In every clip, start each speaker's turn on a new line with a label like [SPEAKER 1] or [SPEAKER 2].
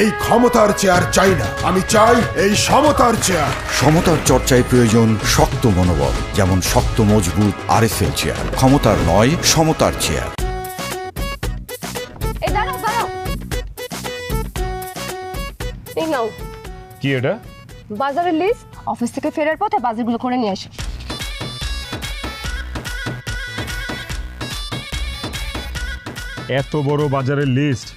[SPEAKER 1] এই ক্ষমতার চেয়ার চাই না, আমি চাই এই সমতার চেয়ার।
[SPEAKER 2] সমতার চর্চায় প্রয়োজন শক্ত মনোবল, যেমন শক্ত মজবুত আরএসএল চেয়ার। ক্ষমতার নয়, সমতার চেয়ার।
[SPEAKER 3] এই দাঁড়াও দাঁড়াও, এই নাও
[SPEAKER 4] কি এটা?
[SPEAKER 3] বাজারের লিস্ট। অফিস থেকে ফেরার পথে বাজারগুলো করে নিয়ে আসো।
[SPEAKER 4] এত বড় বাজারের লিস্ট?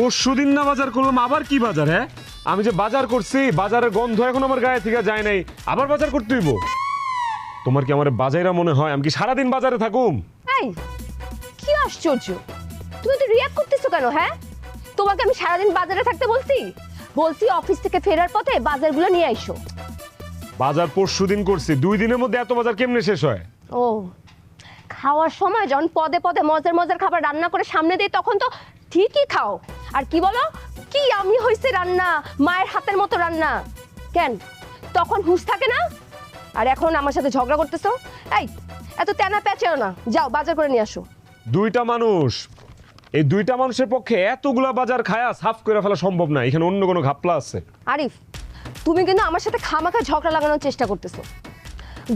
[SPEAKER 4] পরশুদিন না বাজার করলাম, আবার কি বাজার? হ্যাঁ, আমি যে বাজার করছি, বাজারের গন্ধ এখন আমার গায়ে থেকে যায় নাই, আবার বাজার করতে হইব? তোমার কি আমার বাজাইরা মনে হয় আমি কি সারাদিন বাজারে থাকুম?
[SPEAKER 3] এই কি আশ্চর্য, তুমি তো রিঅ্যাক্ট করতেছো কেন? হ্যাঁ, তোমাকে আমি সারাদিন বাজারে থাকতে বলছি? বলছি অফিস থেকে ফেরার পথে বাজারগুলো নিয়ে আইসো।
[SPEAKER 4] বাজার পরশুদিন করছি, 2 দিনের মধ্যে এত বাজার কেমনে শেষ হয়?
[SPEAKER 3] ও, খাওয়ার সময় যখন পদে পদে মজার মজার খাবার রান্না করে সামনে দিই তখন তো ঠিকই খাও, আর কি বলো কি আমি হইছে রান্না, মায়ের হাতের মতো রান্না। কেন তখন হুঁশ থাকে না? আর এখন আমার সাথে ঝগড়া করতেছো? এই এত তেনা পেঁচেও না, যাও বাজার করে নিয়ে আসো।
[SPEAKER 4] 2টা মানুষ, এই 2টা মানুষের পক্ষে এতগুলা বাজার খায়া সাফ করে ফেলা সম্ভব না, এখানে অন্য কোনো ঘাপলা আছে।
[SPEAKER 3] আরিফ, তুমি কিন্তু আমার সাথে খামাখা ঝগড়া লাগানোর চেষ্টা করতেছো।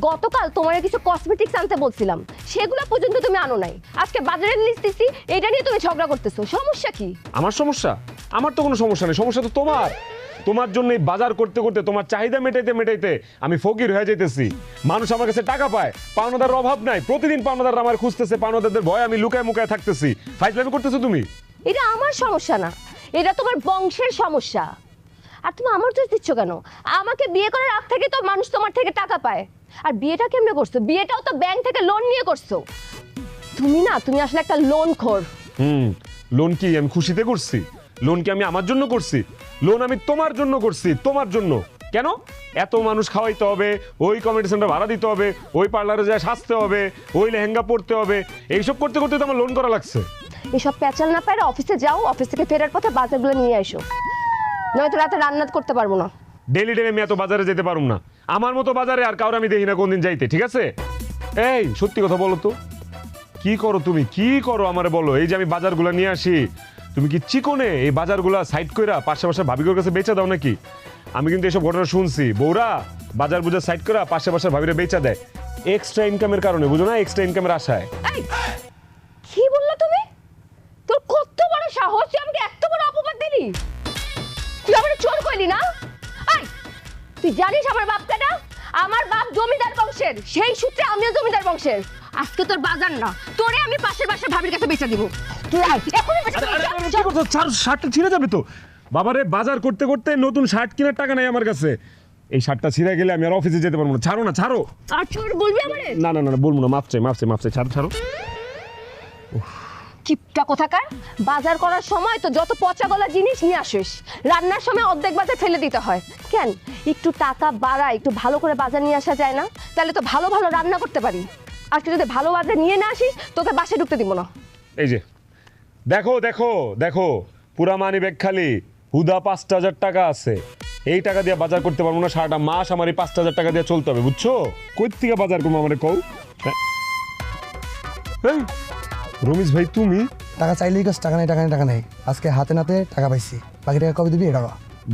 [SPEAKER 3] গতকাল তোমার কিছু কসমেটিক্স আনতে বলছিলাম, সেগুলো পর্যন্ত তুমি আনো নাই। আজকে বাজারের লিস্ট দিছি, এটা নিয়ে তুমি ঝগড়া করতেছো, সমস্যা কি?
[SPEAKER 4] আমার সমস্যা? আমার তো কোনো সমস্যা নেই, সমস্যা তো তোমার। তোমার জন্য এই বাজার করতে করতে, তোমার চাহিদা মেটাইতে মেটাইতে আমি ফকির হয়ে যাইতেছি। মানুষ আমার কাছে টাকা পায়, পাওনাদার অভাব নাই, প্রতিদিন পাওনাদার আমার খুঁজতেছে, পাওনাদারদের ভয় আমি লুকায় মুকায় থাকতেছি। ফাইজলামি করতেছো তুমি।
[SPEAKER 3] এটা আমার সমস্যা না, এটা তোমার বংশের সমস্যা। আর তুমি আমার দোষ দিচ্ছ কেন? আমাকে বিয়ে করার আগ থেকে তো মানুষ তোমার থেকে টাকা পায়। আর বিয়েটা কেমনে করছো? বিয়েটাও তো ব্যাংক থেকে লোন নিয়ে করছো। তুমি আসলে একটা লোন খোর।
[SPEAKER 4] লোন কি আমি খুশিতে করছি? লোন কি আমি আমার জন্য করছি? লোন আমি তোমার জন্য করছি, তোমার জন্য। কেন? এত মানুষ খাওয়াইতে হবে, ওই কমিটি সেন্টার ভাড়া দিতে হবে, ওই পার্লারে যায় সাজতে হবে, ওই লেহেঙ্গা পরতে হবে, এইসব করতে করতে তো আমার লোন করা লাগছে।
[SPEAKER 3] এসব প্যাচাল না পারে অফিসে যাও, অফিস থেকে ফেরার পথে বাজারগুলো নিয়ে এসো, নয়তো রাতে রান্না করতে পারবো না।
[SPEAKER 4] ডেলি ডেলি আমি এত বাজারে যেতে পারুম না। আমার মতো বাজারে আর কাউরে আমি দেখি না কোনদিন যাইতে, ঠিক আছে? এই সত্যি কথা বলো তো, কি করো তুমি? কি করো আমারে বলো। এই যে আমি বাজারগুলো নিয়ে আসি, তুমি কি চিকনে এই বাজারগুলা সাইড কইরা পাশে পাশে ভাবির কাছে বেচা দাও নাকি? আমি কিন্তু এসব ঘটনা শুনছি, বউরা বাজার বুজার সাইড করা পাশে পাশে ভাবিরে বেচা দেয় এক্সট্রা ইনকামের কারণে, বুঝো না? এক্সট্রা ইনকামের আশায়।
[SPEAKER 3] কি বললো তুমি? তোর কত বড় সাহস, তুই আমাকে এত বড় অপবাদ দিলি? তুই আমার চোর কইলি না? এই তুই জানিস আমার বাপ কাটা? আমার বাপ জমিদার বংশের, সেই সূত্রে আমিও জমিদার বংশের। আজকে তোর বাজার না, তোরে আমি পাশের বাসার ভাবির কাছে বেচে দিব। তুই আয় এখনই বেচে দিব।
[SPEAKER 4] শার্টটা ছিঁড়ে যাবে তো। বাবারে বাজার করতে করতে নতুন শার্ট কেনার টাকা নাই আমার কাছে। এই শার্টটা ছিঁড়ে গেলে আমি আর অফিসে যেতে পারবো না। ছাড়ো না, ছাড়ো।
[SPEAKER 3] আর চোর বলবি আমারে?
[SPEAKER 4] না না না বলবো না, মাফ চাই, মাফ চাই, মাফ চাই, ছাড়ো ছাড়ো।
[SPEAKER 3] কিপটা কোথাকার, বাজার করার সময় তো যত পচা গলা জিনিস নিয়ে আসিস, রান্নার সময় অর্ধেক বাজার ফেলে দিতে হয়। কেন একটু টাকা বাড়ায়, একটু ভালো করে বাজার নিয়ে আসা যায় না? তাহলে তো ভালো ভালো রান্না করতে পারি। আজকে যদি ভালো বাজার নিয়ে না আসিস, তোকে বাসায় ঢুকতে দিব না।
[SPEAKER 4] এই যে দেখো দেখো দেখো, পুরা মানি ব্যাগ খালি, হুদা 5,000 টাকা আছে। এই টাকা দিয়ে বাজার করতে পারবো না, সারাটা মাস আমার এই 5,000 টাকা দিয়ে চলতে হবে, বুঝছো? কই থেকে বাজার করবো আমারে কও? এই রমিজ ভাই, তুমি
[SPEAKER 5] টাকা চাইলেই কাজ, টাকা নেই টাকা নেই টাকা নেই। আজকে হাতে নাতে টাকা পাইছি, বাকি টাকা কবে দিবি? এটা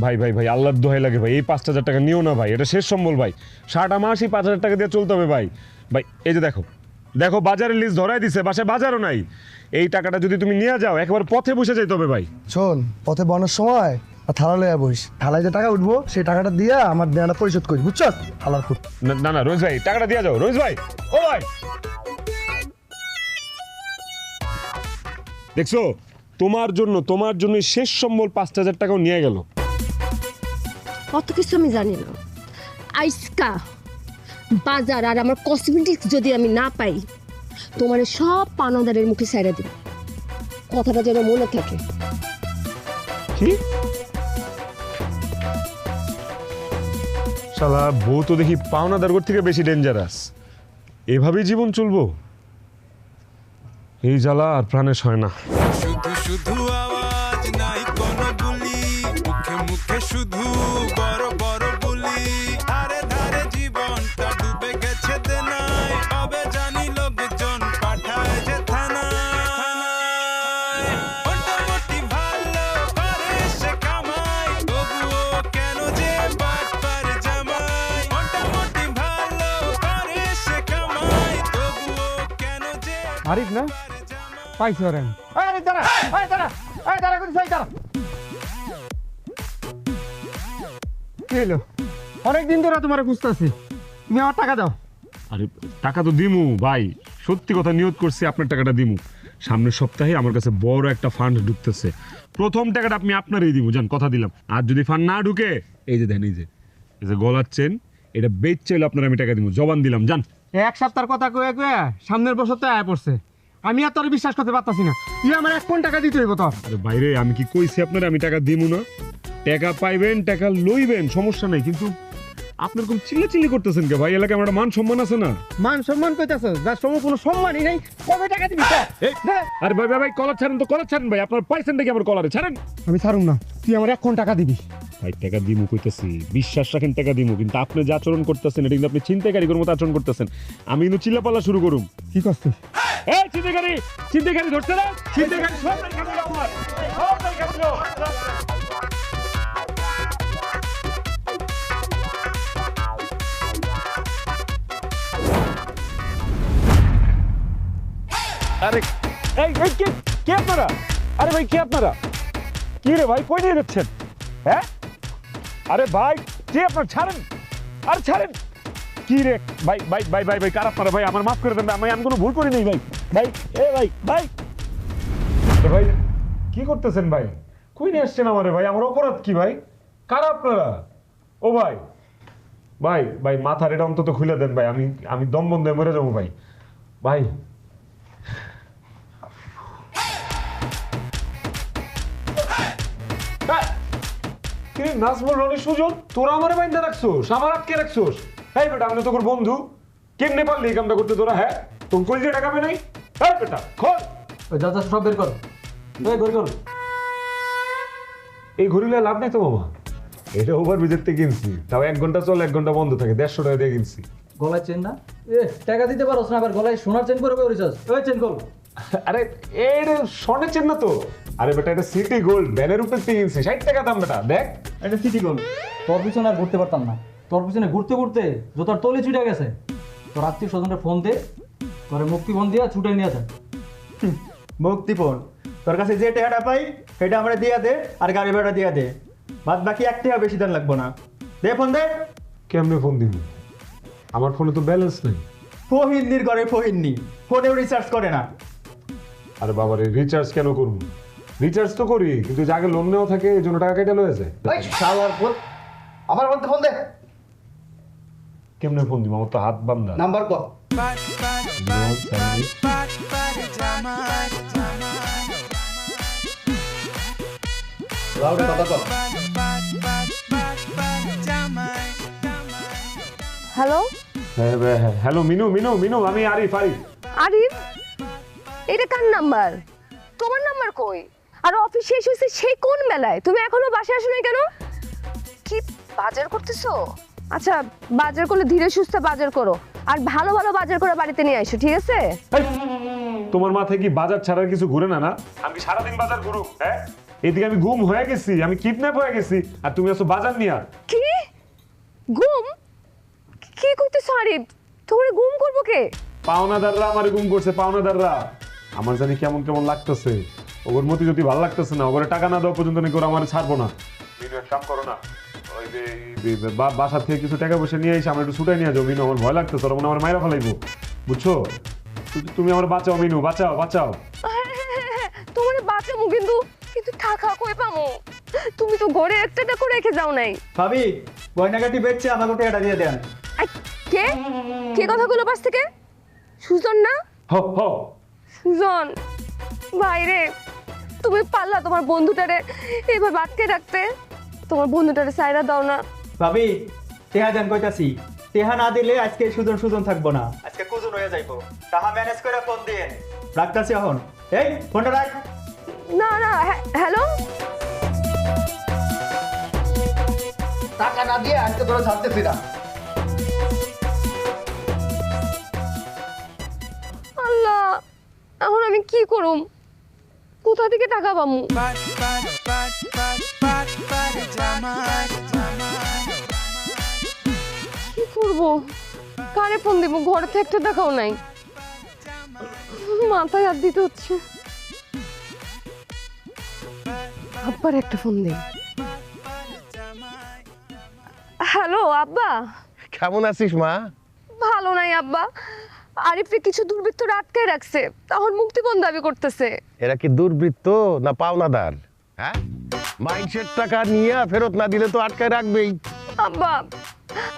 [SPEAKER 4] ভাই ভাই ভাই, আল্লাহর দোহাই লাগে ভাই, এই 5,000 টাকা নিও না ভাই, এটা শেষ সম্বল ভাই। সারাটা মাস এই 5,000 টাকা দিয়ে চলতে হবে ভাই। ভাই এই যে দেখো দেখো, বাজারের লিস্ট ধরাই দিছে, বাসায় বাজারও নাই। এই টাকাটা যদি তুমি নিয়ে যাও, একেবারে পথে বসে যাইতে হবে ভাই।
[SPEAKER 5] শোন, পথে বনার সময় থালা লইয়া বইস, থালায় যে টাকা উঠবো সেই টাকাটা দিয়ে আমার দেনাটা পরিশোধ করি, বুঝছো? থালার ফুট।
[SPEAKER 4] না না রোজ ভাই, টাকাটা দিয়ে যাও। রোজ ভাই, ও ভাই, দেখছো তোমার জন্য শেষ সম্বল 5,000 টাকাও নিয়ে গেল।
[SPEAKER 3] অত কিছু আমি জানি না। আইসকা বাজার আর আমার কসমেটিক্স যদি আমি না পাই, তোমার সব পানাদারের মুখে সাইরা দিব। কথাটা যেন মনে থাকে।
[SPEAKER 4] কি শালা বউ তো দেখি পাওনাদার থেকে বেশি ডেঞ্জারাস। এভাবেই জীবন চলবো? এই জ্বালা আর প্রাণে সয় না।
[SPEAKER 6] শুধু শুধু আওয়াজ নাই কোনো গুলি, মুখে মুখে শুধু বড় বড় বুলি। ধারে ধারে জীবনটা ডুবে গেছে দেনায়, কবে জানি লোকজন পাঠায় যে থানায়। মোটামুটি ভালো করে সে
[SPEAKER 7] আরিফ না পাইছি ওরে আমি। এই আরিফ দাঁড়া, এই দাঁড়া, এই দাঁড়া কইছি, এই দাঁড়া। কি হলো? অনেকদিন ধরে তোমার খুঁজতেছি, তুমি আমার টাকা দাও।
[SPEAKER 4] আরে টাকা তো দিমু ভাই, সত্যি কথা নিয়ত করছি আপনার টাকাটা দিমু। সামনের সপ্তাহে আমার কাছে বড় একটা ফান্ড ঢুকতেছে, প্রথম টাকাটা আপনি আপনারই দিমু, জান কথা দিলাম। আর যদি ফান্ড না ঢুকে এই যে দেন, এই যে গলার চেন, এটা বেচ চাইলে আপনার আমি টাকা দিমু, জবান দিলাম, জান।
[SPEAKER 7] এক সপ্তাহের কথা কয়ে কয়ে সামনের বছর তো আয় পড়ছে, আমি আর তোর বিশ্বাস করতে পারতাছি না। তুই আমার 1 কোটি টাকা দিতে হইব তোর।
[SPEAKER 4] আরে বাইরে আমি কি কইছি আপনার আমি টাকা দিমু না? টাকা পাইবেন, টাকা লইবেন, সমস্যা নাই, কিন্তু আপনার কোন চিল্লাচিল্লি করতেছেন কে ভাই? এলাকায় আমার মান সম্মান আছে না?
[SPEAKER 7] মান সম্মান কইতাছ, যার সঙ্গে কোনো সম্মানই নাই, কবে টাকা দিবি ক?
[SPEAKER 4] এই, আরে ভাই ভাই ভাই কলার ছাড়েন তো, কলার ছাড়েন ভাই, আপনার পাইছেন নাকি আমার কলারে? ছাড়েন।
[SPEAKER 7] আমি ছাড়ুম না, তুই আমার 1 কোটি টাকা দিবি।
[SPEAKER 4] ভাই টাকা দিমু কইতেছি, বিশ্বাস রাখেন টাকা দিমু, কিন্তু আপনি যে আচরণ করতেছেন এটা কিন্তু আপনি ছিনতাইকারীর মতো আচরণ করতেছেন। আমি কিন্তু চিল্লাপাল্লা শুরু করুম।
[SPEAKER 7] কি করছিস?
[SPEAKER 4] এই ছিনতাইকারী ধরছে না? ছিনতাইকারী সব নাই খাবো আমার, সব নাই খাবো। আরে এই এই কে আপনারা? আরে ভাই কে আপনারা? কি রে ভাই, কই নিয়ে যাচ্ছেন? হ্যাঁ আরে ভাই কে আপনার? ছাড়েন, আরে ছাড়েন। কি রে ভাই ভাই ভাই ভাই ভাই কার আপনারা? ভাই আমার মাফ করে দেন, আমি কোনো ভুল করি নাই ভাই। ভাই এ ভাই ভাই ভাই কি করতেছেন ভাই? কই নিয়ে আসছেন আমারে ভাই? আমার অপরাধ কি ভাই? কার আপনারা? ও ভাই ভাই ভাই মাথার এটা অন্তত খুলে দেন ভাই, আমি দম বন্ধ হয়ে মরে যাবো ভাই। ভাই নাজমুল রনি সুজন, তোরা আমার বাইন্দা রাখছোস, আমার আটকে রাখছোস? এই বেটা আমি তোর বন্ধু, কেমনে পারলি এই কামটা করতে তোরা? হ্যাঁ তোর কলজে টাকা নাই? এই বেটা খোল,
[SPEAKER 7] যা যা সব বের কর, বের কর।
[SPEAKER 4] এই ঘড়িলে লাভ নাই তো মামা, এটা ওভার ব্রিজের থেকে কিনছি, তাও 1 ঘন্টা চলে 1 ঘন্টা বন্ধ থাকে, 150 টাকা দিয়ে কিনছি।
[SPEAKER 8] গলায় চেন না? টাকা দিতে পারোস না, আবার গলায় সোনার চেন করে রিচার্জ। ওই চেন কল।
[SPEAKER 4] আরে এটা স্বর্ণের চেন না তো, আরে বেটা এটা সিটি গোল্ড, ব্যানের উপর থেকে কিনছি, 60 টাকা দাম বেটা, দেখ।
[SPEAKER 8] এটা সিটি গোল্ড। তোর পিছনে আর ঘুরতে পারতাম না, তোর পিছনে ঘুরতে ঘুরতে জোতার তলে ছুটে গেছে। তোর আত্মীয় স্বজনের ফোন দে, তোর মুক্তিপণ দিয়া ছুটে নিয়ে যায়।
[SPEAKER 9] মুক্তিপণ? তোর কাছে যে টাকাটা পাই সেটা আমরা দিয়া দে, আর গাড়ি ভাড়া দিয়া দে, বাদ বাকি 1 টাকা বেশি দেন লাগবো না। দে ফোন দে।
[SPEAKER 4] কেমনে ফোন দিব? আমার ফোনে তো ব্যালেন্স নেই।
[SPEAKER 9] ফহিন্দির ঘরে ফহিন্নি, ফোনেও রিচার্জ করে না।
[SPEAKER 4] আরে বাবারে রিচার্জ কেন করবো? রিচার্জ তো করি, কিন্তু যে আগে লোন নেওয়া থাকে এই জন্য টাকা কেটে লয়ে যায়।
[SPEAKER 5] আমার বলতে ফোন দে,
[SPEAKER 4] কেমনে ফোন দিব? আমার তো হাত বান্ধা।
[SPEAKER 5] নাম্বার কর।
[SPEAKER 3] হ্যালো
[SPEAKER 4] হ্যালো মিনু মিনু মিনু, আমি আরিফ।
[SPEAKER 3] আরিফ, এটা কার নাম্বার? তোমার নাম্বার কই? আর অফিস শেষ হয়েছে সেই কোন বেলায়? তুমি এখনো বাসায় আসো নাই কেন? কি বাজার করতেছো? আচ্ছা বাজার করলে ধীরে সুস্থে বাজার করো, আর ভালো ভালো বাজার করে বাড়িতে নিয়ে আসো, ঠিক আছে?
[SPEAKER 4] তোমার মাথায় কি বাজার ছাড়ার কিছু ঘুরে না? না আমি সারাদিন বাজার ঘুরু? হ্যাঁ এদিকে আমি গুম হয়ে গেছি, আমি কিডন্যাপ হয়ে গেছি, আর তুমি আসো বাজার নিয়া।
[SPEAKER 3] কি গুম? কি করতেছো আরিফ? তোমার গুম করবো কে?
[SPEAKER 4] পাওনাদাররা আমারে গুম করছে, পাওনাদাররা। আমার জানি কেমন কেমন লাগতেছে, ওর মতি যদি ভালো লাগতেছে না, ওরে টাকা না দেওয়া পর্যন্ত নাকি ওরা আমার ছাড়বো না। মিনু এক কাম করো না, ওই যে বাসা থেকে কিছু টাকা পয়সা নিয়ে এসে আমার একটু ছুটাই নিয়ে যাও। মিনু আমার ভয় লাগতেছে, ওরা মনে আমার মাইরা ফেলাইবো, বুঝছো? তুমি আমার বাঁচাও মিনু, বাঁচাও বাঁচাও।
[SPEAKER 3] তোমার বাঁচামু, কিন্তু কিন্তু টাকা কই পামু? তুমি তো ঘরে একটা টাকা রেখে যাও নাই।
[SPEAKER 9] ভাবি গয়নাগাটি বেচছে, আমাকে টাকাটা দিয়ে দেন।
[SPEAKER 3] কে কে কথাগুলো পাশ থেকে? সুজন না? সুজন ভাইরে, তুমি পারলা তোমার বন্ধুটারে এইভাবে আটকে রাখতে? তোমার বন্ধুটারে সাইরা দাও না।
[SPEAKER 9] ভাবি টেহা দেন কইতাছি, টেহা না দিলে আজকে সুজন সুজন থাকবো না, আজকে কুজন হয়ে যাইবো। টাকা ম্যানেজ করে ফোন দিন, রাখতাছি এখন। এই ফোনটা রাখ।
[SPEAKER 3] না না, হ্যালো,
[SPEAKER 5] টাকা না দিয়ে আজকে তোরা ছাড়তেছি না।
[SPEAKER 3] আল্লাহ, এখন আমি কি করুম? কোথা থেকে টাকা পামু? কি করবো? কারে ফোন দিব? ঘরে তো একটা টাকাও নাই। মাথায় হাত দিতে হচ্ছে। আব্বার একটা ফোন দে। হ্যালো আব্বা।
[SPEAKER 10] কেমন আছিস মা?
[SPEAKER 3] ভালো নাই আব্বা, আরিফকে কিছু দুর্বৃত্তরা আটকায় রাখছে, তখন মুক্তিপণ দাবি করতেছে।
[SPEAKER 10] এরা কি দুর্বৃত্ত না পাওনাদার? হ্যাঁ, মাইন্সের টাকা নিয়ে ফেরত না দিলে তো আটকায় রাখবেই।
[SPEAKER 3] আব্বা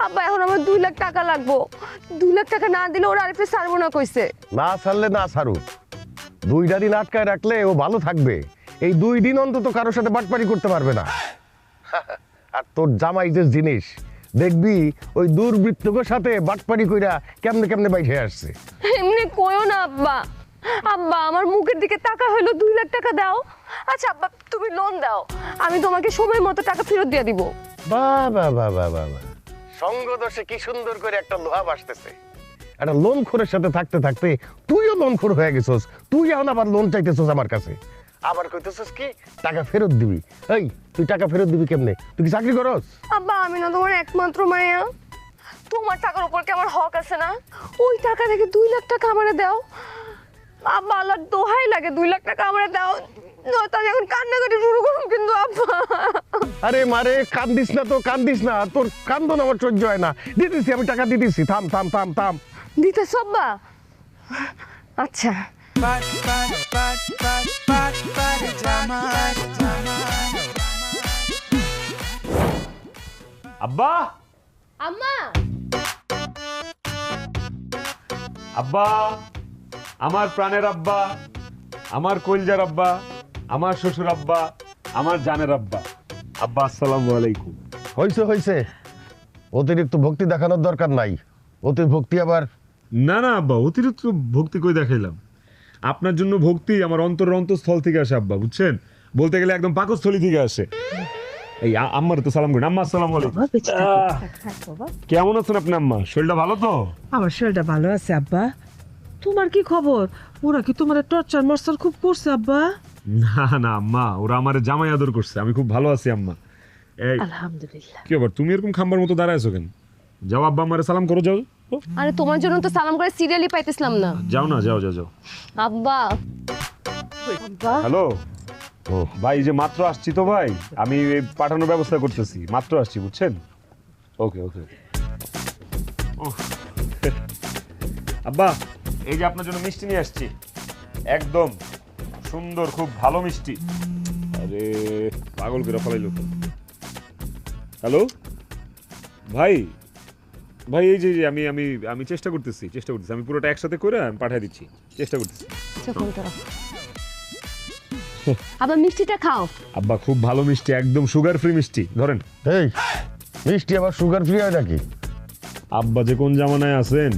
[SPEAKER 3] আব্বা এখন আমার 2 লাখ টাকা লাগবো, 2 লাখ টাকা না দিলে ওরা আরিফে ছাড়বো না কইছে।
[SPEAKER 10] না ছাড়লে না ছাড়ুক, 2টা দিন আটকায় রাখলে ও ভালো থাকবে। এই 2 দিন অন্তত কারোর সাথে বাটপারি করতে পারবে না। আর তোর জামাই যে জিনিস দেখবি, ওই দুর্বৃত্তকের সাথে বাটপারি কইরা কেমনে কেমনে বাইরে আসছে।
[SPEAKER 3] এমনি কইও না আব্বা, আব্বা আমার মুখের দিকে টাকা হলো 2 লাখ টাকা দাও। আচ্ছা আব্বা তুমি লোন দাও, আমি তোমাকে সময় মতো টাকা ফেরত দিয়ে দিব।
[SPEAKER 10] বাহ বাহ বাহ বাহ বাহ বাহ, সঙ্গ দোষে কি সুন্দর করে একটা লোহা আসতেছে। একটা লোন খোরের সাথে থাকতে থাকতে তুইও লোন খোর হয়ে গেছিস। তুই এখন আবার লোন চাইতেছিস আমার কাছে, আবার কইতেছিস কি টাকা ফেরত দিবি। এই তুই টাকা ফেরত দিবি কেমনে? তুই কি চাকরি করস?
[SPEAKER 3] আব্বা আমি না তোমার একমাত্র মায়া, তোমার টাকার উপর কি আমার হক আছে না? ওই টাকা থেকে 2 লাখ টাকা আমারে দাও আব্বা, আল্লাহর দোহাই লাগে 2 লাখ টাকা আমারে দাও, নয়তো আমি এখন কান্নাকাটি শুরু করুন কিন্তু আব্বা।
[SPEAKER 10] আরে মারে কান্দিস না তো, কান্দিস না, তোর কান্দন আমার সহ্য হয় না। দিতেছি আমি টাকা দিতেছি, থাম থাম থাম থাম।
[SPEAKER 3] দিতেছ আব্বা? আচ্ছা
[SPEAKER 4] আব্বা,
[SPEAKER 3] আম্মা।
[SPEAKER 4] আব্বা, আমার প্রাণের আব্বা, আমার কলজার আব্বা, আমার শ্বশুর আব্বা, আমার জানের আব্বা। আব্বা আসসালামু আলাইকুম।
[SPEAKER 10] হইছে হইছে, অতিরিক্ত ভক্তি দেখানোর দরকার নাই। অতি ভক্তি আবার
[SPEAKER 4] না না আব্বা, অতিরিক্ত ভক্তি কই দেখাইলাম? আপনার জন্য ভক্তি আমার অন্তরের অন্তঃস্থল থেকে আসে আব্বা, বুঝছেন? বলতে গেলে একদম পাকস্থলী থেকে আসে। এই আম্মার তো সালাম করেন। আম্মা আসসালামু আলাইকুম। কেমন আছেন আপনি আম্মা? শরীরটা ভালো তো?
[SPEAKER 11] আমার শরীরটা ভালো আছে আব্বা। তোমার কি খবর? ওরা কি তোমার টর্চার মর্চার খুব করছে আব্বা?
[SPEAKER 4] না না আম্মা, ওরা আমার জামাই আদর করছে, আমি খুব ভালো আছি আম্মা। এই
[SPEAKER 11] আলহামদুলিল্লাহ।
[SPEAKER 4] কি ব্যাপার, তুমি এরকম খাম্বার মতো দাঁড়ায় আছো কেন? যাও আব্বা আমারে সালাম করো, যাও।
[SPEAKER 3] আরে তোমার জন্য তো সালাম করে সিরিয়ালই পাইতেছিলাম না।
[SPEAKER 4] যাও না, যাও যাও যাও।
[SPEAKER 3] আব্বা আব্বা
[SPEAKER 4] হ্যালো, ও ভাই এই যে মাত্র আসছি তো ভাই, আমি এই পাঠানোর ব্যবস্থা করতেছি, মাত্র আসছি বুঝছেন। ওকে ওকে। আব্বা এই যে আপনার জন্য মিষ্টি নিয়ে আসছি, একদম সুন্দর, খুব ভালো মিষ্টি। আরে পাগল করে ফেলাইলো। হ্যালো ভাই, ভাই এই যে আমি আমি আমি চেষ্টা করতেছি, আমি পুরোটা একসাথে করে আমি পাঠিয়ে দিচ্ছি, চেষ্টা করতেছি।
[SPEAKER 3] আবার মিষ্টিটা খাও।
[SPEAKER 4] আব্বা খুব ভালো মিষ্টি, একদম সুগার ফ্রি মিষ্টি, ধরেন।
[SPEAKER 10] এই মিষ্টি আবার সুগার ফ্রি হয় নাকি?
[SPEAKER 4] আব্বা যে কোন জামানায় আছেন,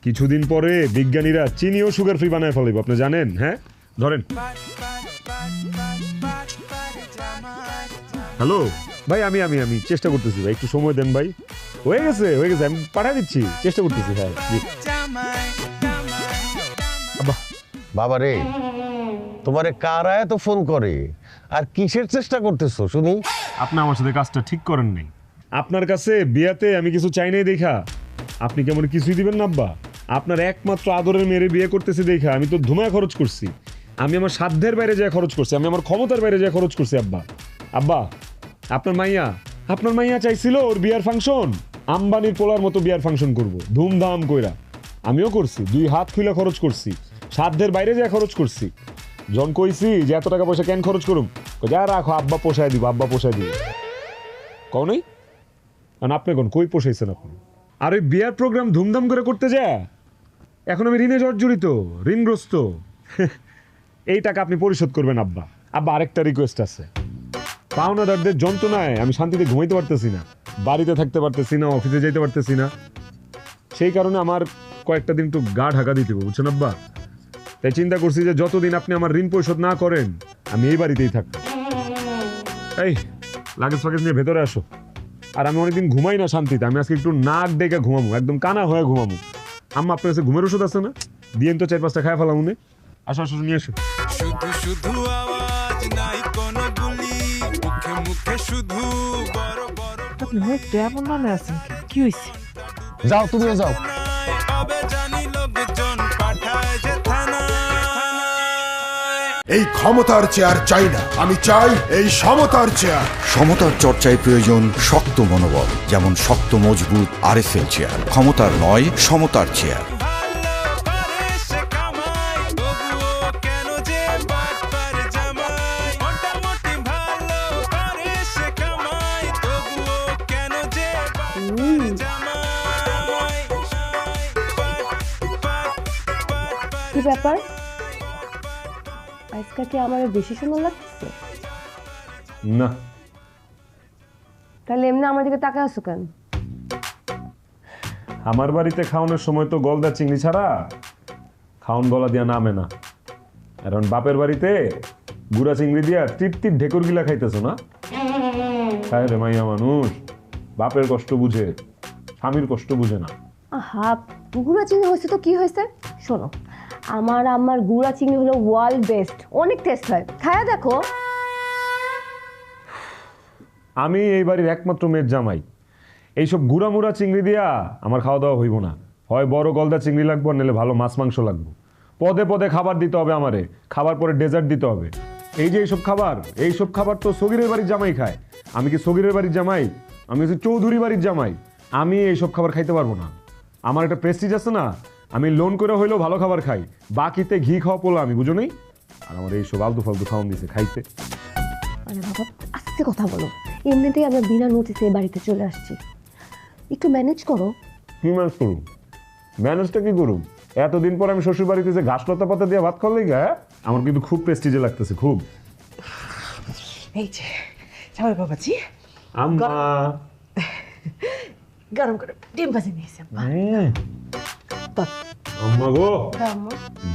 [SPEAKER 4] কিছুদিন পরে বিজ্ঞানীরা চিনিও সুগার ফ্রি বানায় ফেলাইব, আপনি জানেন? হ্যাঁ ধরেন। হ্যালো ভাই, আমি আমি আমি চেষ্টা করতেছি ভাই, একটু সময় দেন ভাই। হয়ে গেছে আমি পাঠিয়ে দিচ্ছি, চেষ্টা করতেছি। হ্যাঁ আব্বা।
[SPEAKER 10] বাবা রে, তোমারে কারা এত ফোন করে আর কিসের চেষ্টা করতেছো শুনি?
[SPEAKER 4] আপনি আমার সাথে কাজটা ঠিক করেন নাই। আপনার কাছে বিয়াতে আমি কিছু চাই নাই দেখা আপনি কেমন কিছুই দিবেন না আব্বা? আপনার একমাত্র আদরের মেয়ের বিয়ে করতেছি দেখা আমি তো ধুমায় খরচ করছি, আমি আমার সাধ্যের বাইরে যা খরচ করছি, আমি আমার ক্ষমতার বাইরে যা খরচ করছি আব্বা। আব্বা আপনার মাইয়া চাইছিল ওর বিয়ার ফাংশন আম্বানির পোলার মতো বিয়ার ফাংশন করব, ধুমধাম কইরা। আমিও করছি, 2 হাত খুলে খরচ করছি, সাধ্যের বাইরে যা খরচ করছি। জন কইছি যে এত টাকা পয়সা কেন খরচ করুম, যা রাখো আব্বা পোষায় দিব, কও নাই? কারণ আপনি কোন কই পোষাইছেন আপনি? আর ওই বিয়ার প্রোগ্রাম ধুমধাম করে করতে যায় এখন আমি ঋণে জর্জরিত, ঋণগ্রস্ত। এই টাকা আপনি পরিশোধ করবেন আব্বা। আব্বা আরেকটা রিকোয়েস্ট আছে, পাওনাদারদের যন্ত্রণায় আমি শান্তিতে ঘুমাইতে পারতেছি না, বাড়িতে থাকতে পারতেছি না, অফিসে যেতে পারতেছি না, সেই কারণে আমার কয়েকটা দিন একটু গা ঢাকা দিতে হবে, বুঝছেন আব্বা? তাই চিন্তা করছি যে যতদিন আপনি আমার ঋণ পরিশোধ না করেন আমি এই বাড়িতেই থাকবো। এই লাগেজ ফাগেজ নিয়ে ভেতরে আসো। আর আমি অনেকদিন ঘুমাই না শান্তিতে, আমি আজকে একটু নাক ডেকে ঘুমাবো, একদম কানা হয়ে ঘুমাবো। আম্মা আপনার কাছে ঘুমের ওষুধ আছে না? দিয়েন তো 4-5টা খায় ফেলাম। আসো আসো নিয়ে এসো।
[SPEAKER 6] শুধু শুধু আওয়াজ নাই কোনো গুলি, মুখে মুখে শুধু বড় বড়।
[SPEAKER 11] আপনি মুখটা এমন মানে আছেন, কি হয়েছে?
[SPEAKER 10] যাও তুমিও যাও।
[SPEAKER 6] তবে জানি লোকজন পাঠায় যে থানায়।
[SPEAKER 1] এই ক্ষমতার চেয়ার চাই না, আমি চাই এই সমতার চেয়ার।
[SPEAKER 2] সমতার চর্চায় প্রয়োজন শক্ত মনোবল, যেমন শক্ত মজবুত আরএসএল চেয়ার। ক্ষমতার নয়, সমতার চেয়ার।
[SPEAKER 3] কি ব্যাপার, আজকে কি আমার বেশি সুন্দর লাগতেছে?
[SPEAKER 4] না।
[SPEAKER 3] তাহলে এমনি আমার দিকে তাকায় আছো কেন?
[SPEAKER 4] আমার বাড়িতে খাওয়ানোর সময় তো গলদা চিংড়ি ছাড়া খাওন গলা দিয়া নামে না। এখন বাপের বাড়িতে গুড়া চিংড়ি দিয়া তৃপ্তির ঢেকুর গিলা খাইতেছো না? খায় রে মাইয়া মানুষ, বাপের কষ্ট বুঝে, স্বামীর কষ্ট বুঝে না।
[SPEAKER 3] আহা, গুড়া চিংড়ি হয়েছে তো কি হয়েছে? শোনো, আমার গুড়া চিংড়ি হলো ওয়ার্ল্ড বেস্ট, অনেক টেস্ট হয়, খায়া দেখো।
[SPEAKER 4] আমি এই বাড়ির একমাত্র মেয়ের জামাই, এইসব গুড়া মুড়া চিংড়ি দিয়া আমার খাওয়া দাওয়া হইব না। হয় বড় গলদা চিংড়ি লাগবো, নাহলে ভালো মাছ মাংস লাগবো। পদে পদে খাবার দিতে হবে আমারে, খাবার পরে ডেজার্ট দিতে হবে। এই যে এইসব খাবার তো সগিরের বাড়ির জামাই খায়। আমি কি সগিরের বাড়ির জামাই? আমি হচ্ছে চৌধুরী বাড়ির জামাই। আমি এইসব খাবার খাইতে পারবো না। আমার একটা প্রেস্টিজ আছে না, আমি লোন করে হইলেও ভালো খাবার খাই, বাকিতে ঘি খাওয়া পড়লো আমি, বুঝো নেই? আর আমার এইসব আলতু ফালতু খাওয়ান দিছে খাইতে।
[SPEAKER 3] আরে বাবা, আস্তে কথা বলো, এমনিতেই আমরা বিনা নোটিসে বাড়িতে চলে আসছি, একটু ম্যানেজ করো।
[SPEAKER 4] কি ম্যানেজ করুম? ম্যানেজটা কি করুম? এতদিন পর আমি শ্বশুর বাড়িতে যে ঘাস লতা পাতা দিয়ে ভাত খাওয়ার লেগে আমার কিন্তু খুব প্রেস্টিজে লাগতেছে, খুব।
[SPEAKER 11] এই যে জামাই বাবাজি,
[SPEAKER 4] আম্মা
[SPEAKER 11] গরম করে ডিম ভাজি নিয়েছি আম্মা।
[SPEAKER 4] আম্মা গো,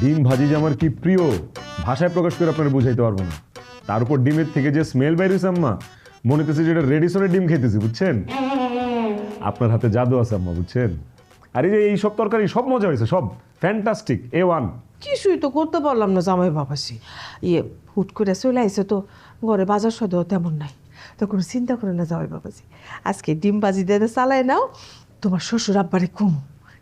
[SPEAKER 4] ডিম ভাজি যে আমার কি প্রিয়, ভাষায় প্রকাশ করে আপনারা বুঝাইতে পারবো না। তার উপর ডিমের থেকে যে স্মেল বাইর হয়েছে আম্মা, মনে হতেছে যেটা রেডিসনের ডিম খাইতেছি, বুঝছেন? আপনার হাতে জাদু আছে আম্মা, বুঝছেন? আর এই যে এই সব তরকারি সব মজা হয়েছে, সব ফ্যান্টাস্টিক, A1।
[SPEAKER 11] কিছুই তো করতে পারলাম না জামাই বাবাজি, হুট করে চলে আইসে তো, ঘরে বাজার সদাও তেমন নাই। তো কোনো চিন্তা করে না জামাই বাবাজি, আজকে ডিম ভাজি দিয়ে চালাই নাও, তোমার শ্বশুর আব্বারে কম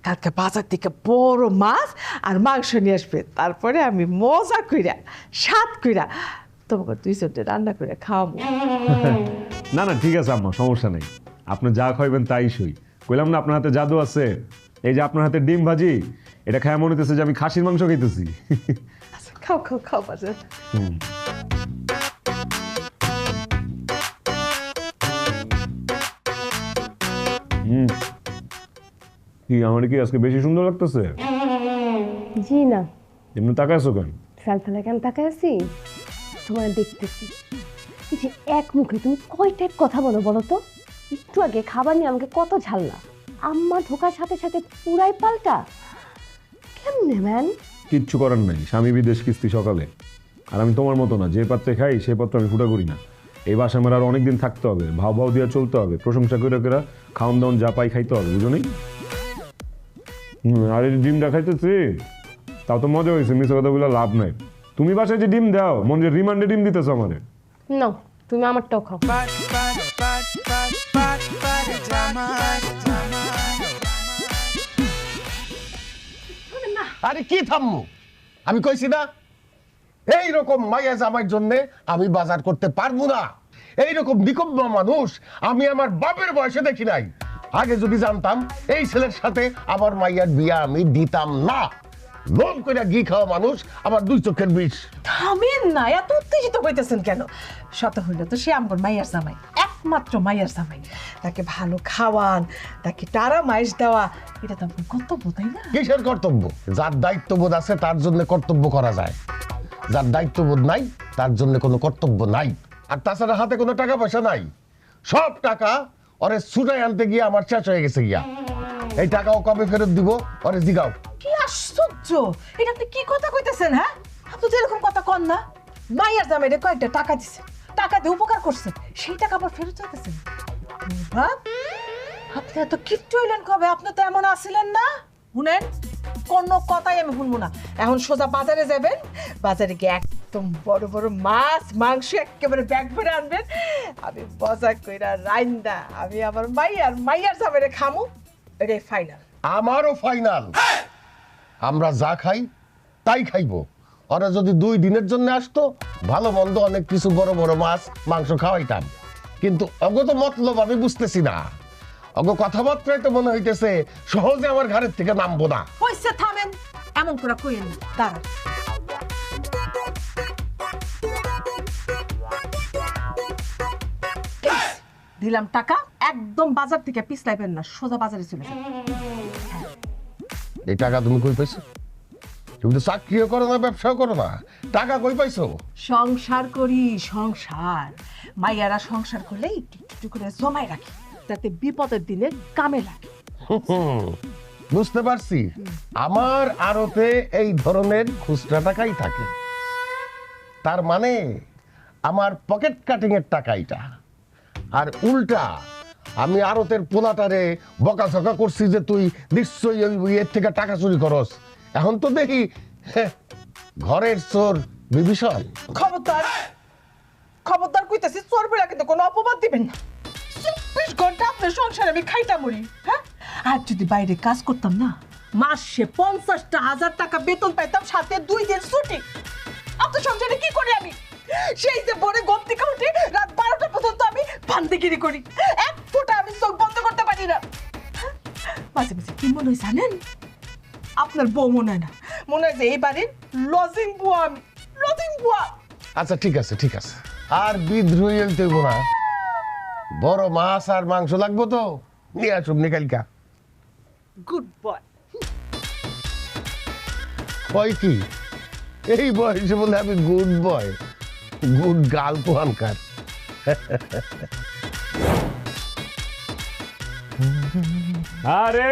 [SPEAKER 11] কালকে বাজার থেকে বড় মাছ আর মাংস নিয়ে আসবে, তারপরে আমি মজা কইরা স্বাদ কইরা তোমাকে দুই চোদ্দে রান্না করে খাওয়াবো।
[SPEAKER 4] না না, ঠিক আছে আম্মা, সমস্যা নেই। আপনি যা খাইবেন তাই সই। কইলাম না আপনার হাতে জাদু আছে। এই যে আপনার হাতে ডিম ভাজি, এটা খায় মনে হইতেছে যে আমি খাসির মাংস খাইতেছি।
[SPEAKER 11] আচ্ছা, খাও খাও খাও বাজার।
[SPEAKER 4] কি আমার কি আজকে বেশি সুন্দর লাগতেছে?
[SPEAKER 3] জি না।
[SPEAKER 4] এমনি তাকাইছো কেন?
[SPEAKER 3] ফেলফেলা কেন তাকায় আছি? তোমার দেখতেছি। এই যে এক মুখে তুমি কয় টাইপ কথা বলো তো? একটু আগে খাবার নিয়ে আমাকে কত ঝাললা, আম্মা ঢোকার সাথে সাথে পুরাই পাল্টা। কেমনে ম্যান?
[SPEAKER 4] কিচ্ছু করার নাই, স্বামী বিদেশ কিস্তি সকালে। আর আমি তোমার মতো না, যে পাত্রে খাই সেই পাত্র আমি ফুটা করি না। এই বাসায় আমার আর অনেকদিন থাকতে হবে, ভাও ভাও দিয়ে চলতে হবে, প্রশংসা করে করে খাওয়ান দাওয়ান যা পাই খাইতে হবে, বুঝো নি? আর এই ডিমটা খাইতেছি, তাও তো মজা হয়েছে, মিশে কথাগুলো লাভ নাই। তুমি বাসায় যে ডিম দাও, মন যে রিমান্ডে ডিম দিতেছো আমারে।
[SPEAKER 3] না, তুমি আমারটাও খাও।
[SPEAKER 10] আরে কি থামমু? আমি কইছি না এইরকম মাইয়া জামাইয়ের জন্য আমি বাজার করতে পারবো না। এইরকম নিকম্ম মানুষ আমি আমার বাপের বয়সে দেখি নাই। আগে যদি জানতাম এই ছেলের সাথে আমার মাইয়ার বিয়া আমি দিতাম না। লোন করে ঘি খাওয়া মানুষ আমার দুই চোখের বিষ।
[SPEAKER 11] থামেন না, এত উত্তেজিত হইতেছেন কেন? শত হইল তো সে আমার মাইয়ার জামাই, একমাত্র মাইয়ার জামাই। তাকে ভালো খাওয়ান, তাকে টারা মাইশ দেওয়া, এটা তো আপনার কর্তব্য, তাই না?
[SPEAKER 10] কিসের কর্তব্য? যার দায়িত্ববোধ আছে তার জন্য কর্তব্য করা যায়, যার দায়িত্ববোধ নাই তার জন্য কোনো কর্তব্য নাই। আর তাছাড়া হাতে কোনো টাকা পয়সা নাই, সব টাকা ওরে ছুটাই আনতে গিয়ে আমার শেষ হয়ে গেছে গিয়া। এই টাকাও কবে ফেরত দিব ওরে জিগাও।
[SPEAKER 11] কি আশ্চর্য, এটা আপনি কি কথা কইতেছেন? হ্যাঁ, আপনি তো এরকম কথা কন না। মাইয়ার জামাইরে কয়েকটা টাকা দিছে, টাকা দিয়ে উপকার করছেন, সেই টাকা আবার ফেরত চাইতেছেন। আপনি এত কিট্টু হইলেন কবে? আপনি তো এমন আসিলেন না। শুনেন, কোনো কথাই আমি শুনবো না। এখন সোজা বাজারে যাবেন, বাজারে গিয়ে একদম বড় বড় মাছ মাংস একেবারে ব্যাগ ভরে আনবেন। আমি বাজার কইরা রাইন্দা আমি আমার মাইয়ার জামাইরে খামু, এটাই ফাইনাল।
[SPEAKER 10] আমারও ফাইনাল। আমরা যা খাই তাই খাইবো, ওরা যদি 2 দিনের জন্য আসতো ভালো মন্দ অনেক কিছু বড় বড় মাছ মাংস খাওয়াইতাম, কিন্তু অগ তো মতলব আমি বুঝতেছি না। অগ কথাবার্তায় তো মনে হইতেছে সহজে আমার ঘরের থেকে নামবো না।
[SPEAKER 11] হইছে, থামেন, এমন করে কইেন না। দাঁড়ান, দিলাম টাকা, একদম বাজার থেকে পিছলাইবেন না, সোজা বাজারে চলে যাবেন।
[SPEAKER 10] এই টাকা তুমি কই পাইছো? তুমি তো চাকরিও করো না, ব্যবসাও করো না, টাকা কই পাইছো?
[SPEAKER 11] সংসার করি, সংসার। মাইয়ারা সংসার করলে একটু একটু করে জমাই রাখি, যাতে বিপদের দিনে কামে লাগে।
[SPEAKER 10] বুঝতে পারছি, আমার আড়তে এই ধরনের খুচরা টাকাই থাকে। তার মানে আমার পকেট কাটিং এর টাকা এটা। আর উল্টা আমি আড়তের পোলাটারে বকাঝকা করছি যে তুই নিশ্চয়ই ওই এর থেকে টাকা চুরি করস। এখন তো দেখি ঘরের চোর বিভীষণ।
[SPEAKER 11] খবরদার, খবরদার কইতাছি, চোর বলে কিন্তু কোনো অপবাদ দিবেন না। 24 ঘন্টা আপনার সংসারে আমি খাইতা মরি। হ্যাঁ, আর যদি বাইরে কাজ করতাম না, মাসে 50,000 টাকা বেতন পাইতাম, সাথে 2 দিন ছুটি। আপনার সংসারে কি করি আমি? সেই যে ভোরে ঘুম থেকে উঠে রাত 12টা পর্যন্ত আমি ফান্দিগিরি করি, এক ফোঁটা আমি চোখ বন্ধ করতে পারি না। মাঝে মাঝে কি মনে হয় জানেন? আপনার বউ মনে হয় না, মনে হয় যে এই বাড়ির লজিং বুয়া আমি, লজিং বুয়া।
[SPEAKER 10] আচ্ছা ঠিক আছে, ঠিক আছে, আর বিদ্রোহী হইতেইব না। বড় মাছ আর মাংস লাগবো তো নিয়ে আসুন নিকালকা।
[SPEAKER 11] Good boy.
[SPEAKER 10] কয় কি এই বয়সে বলে আমি গুড বয়? গুড গাল পোহানকার।
[SPEAKER 4] আরে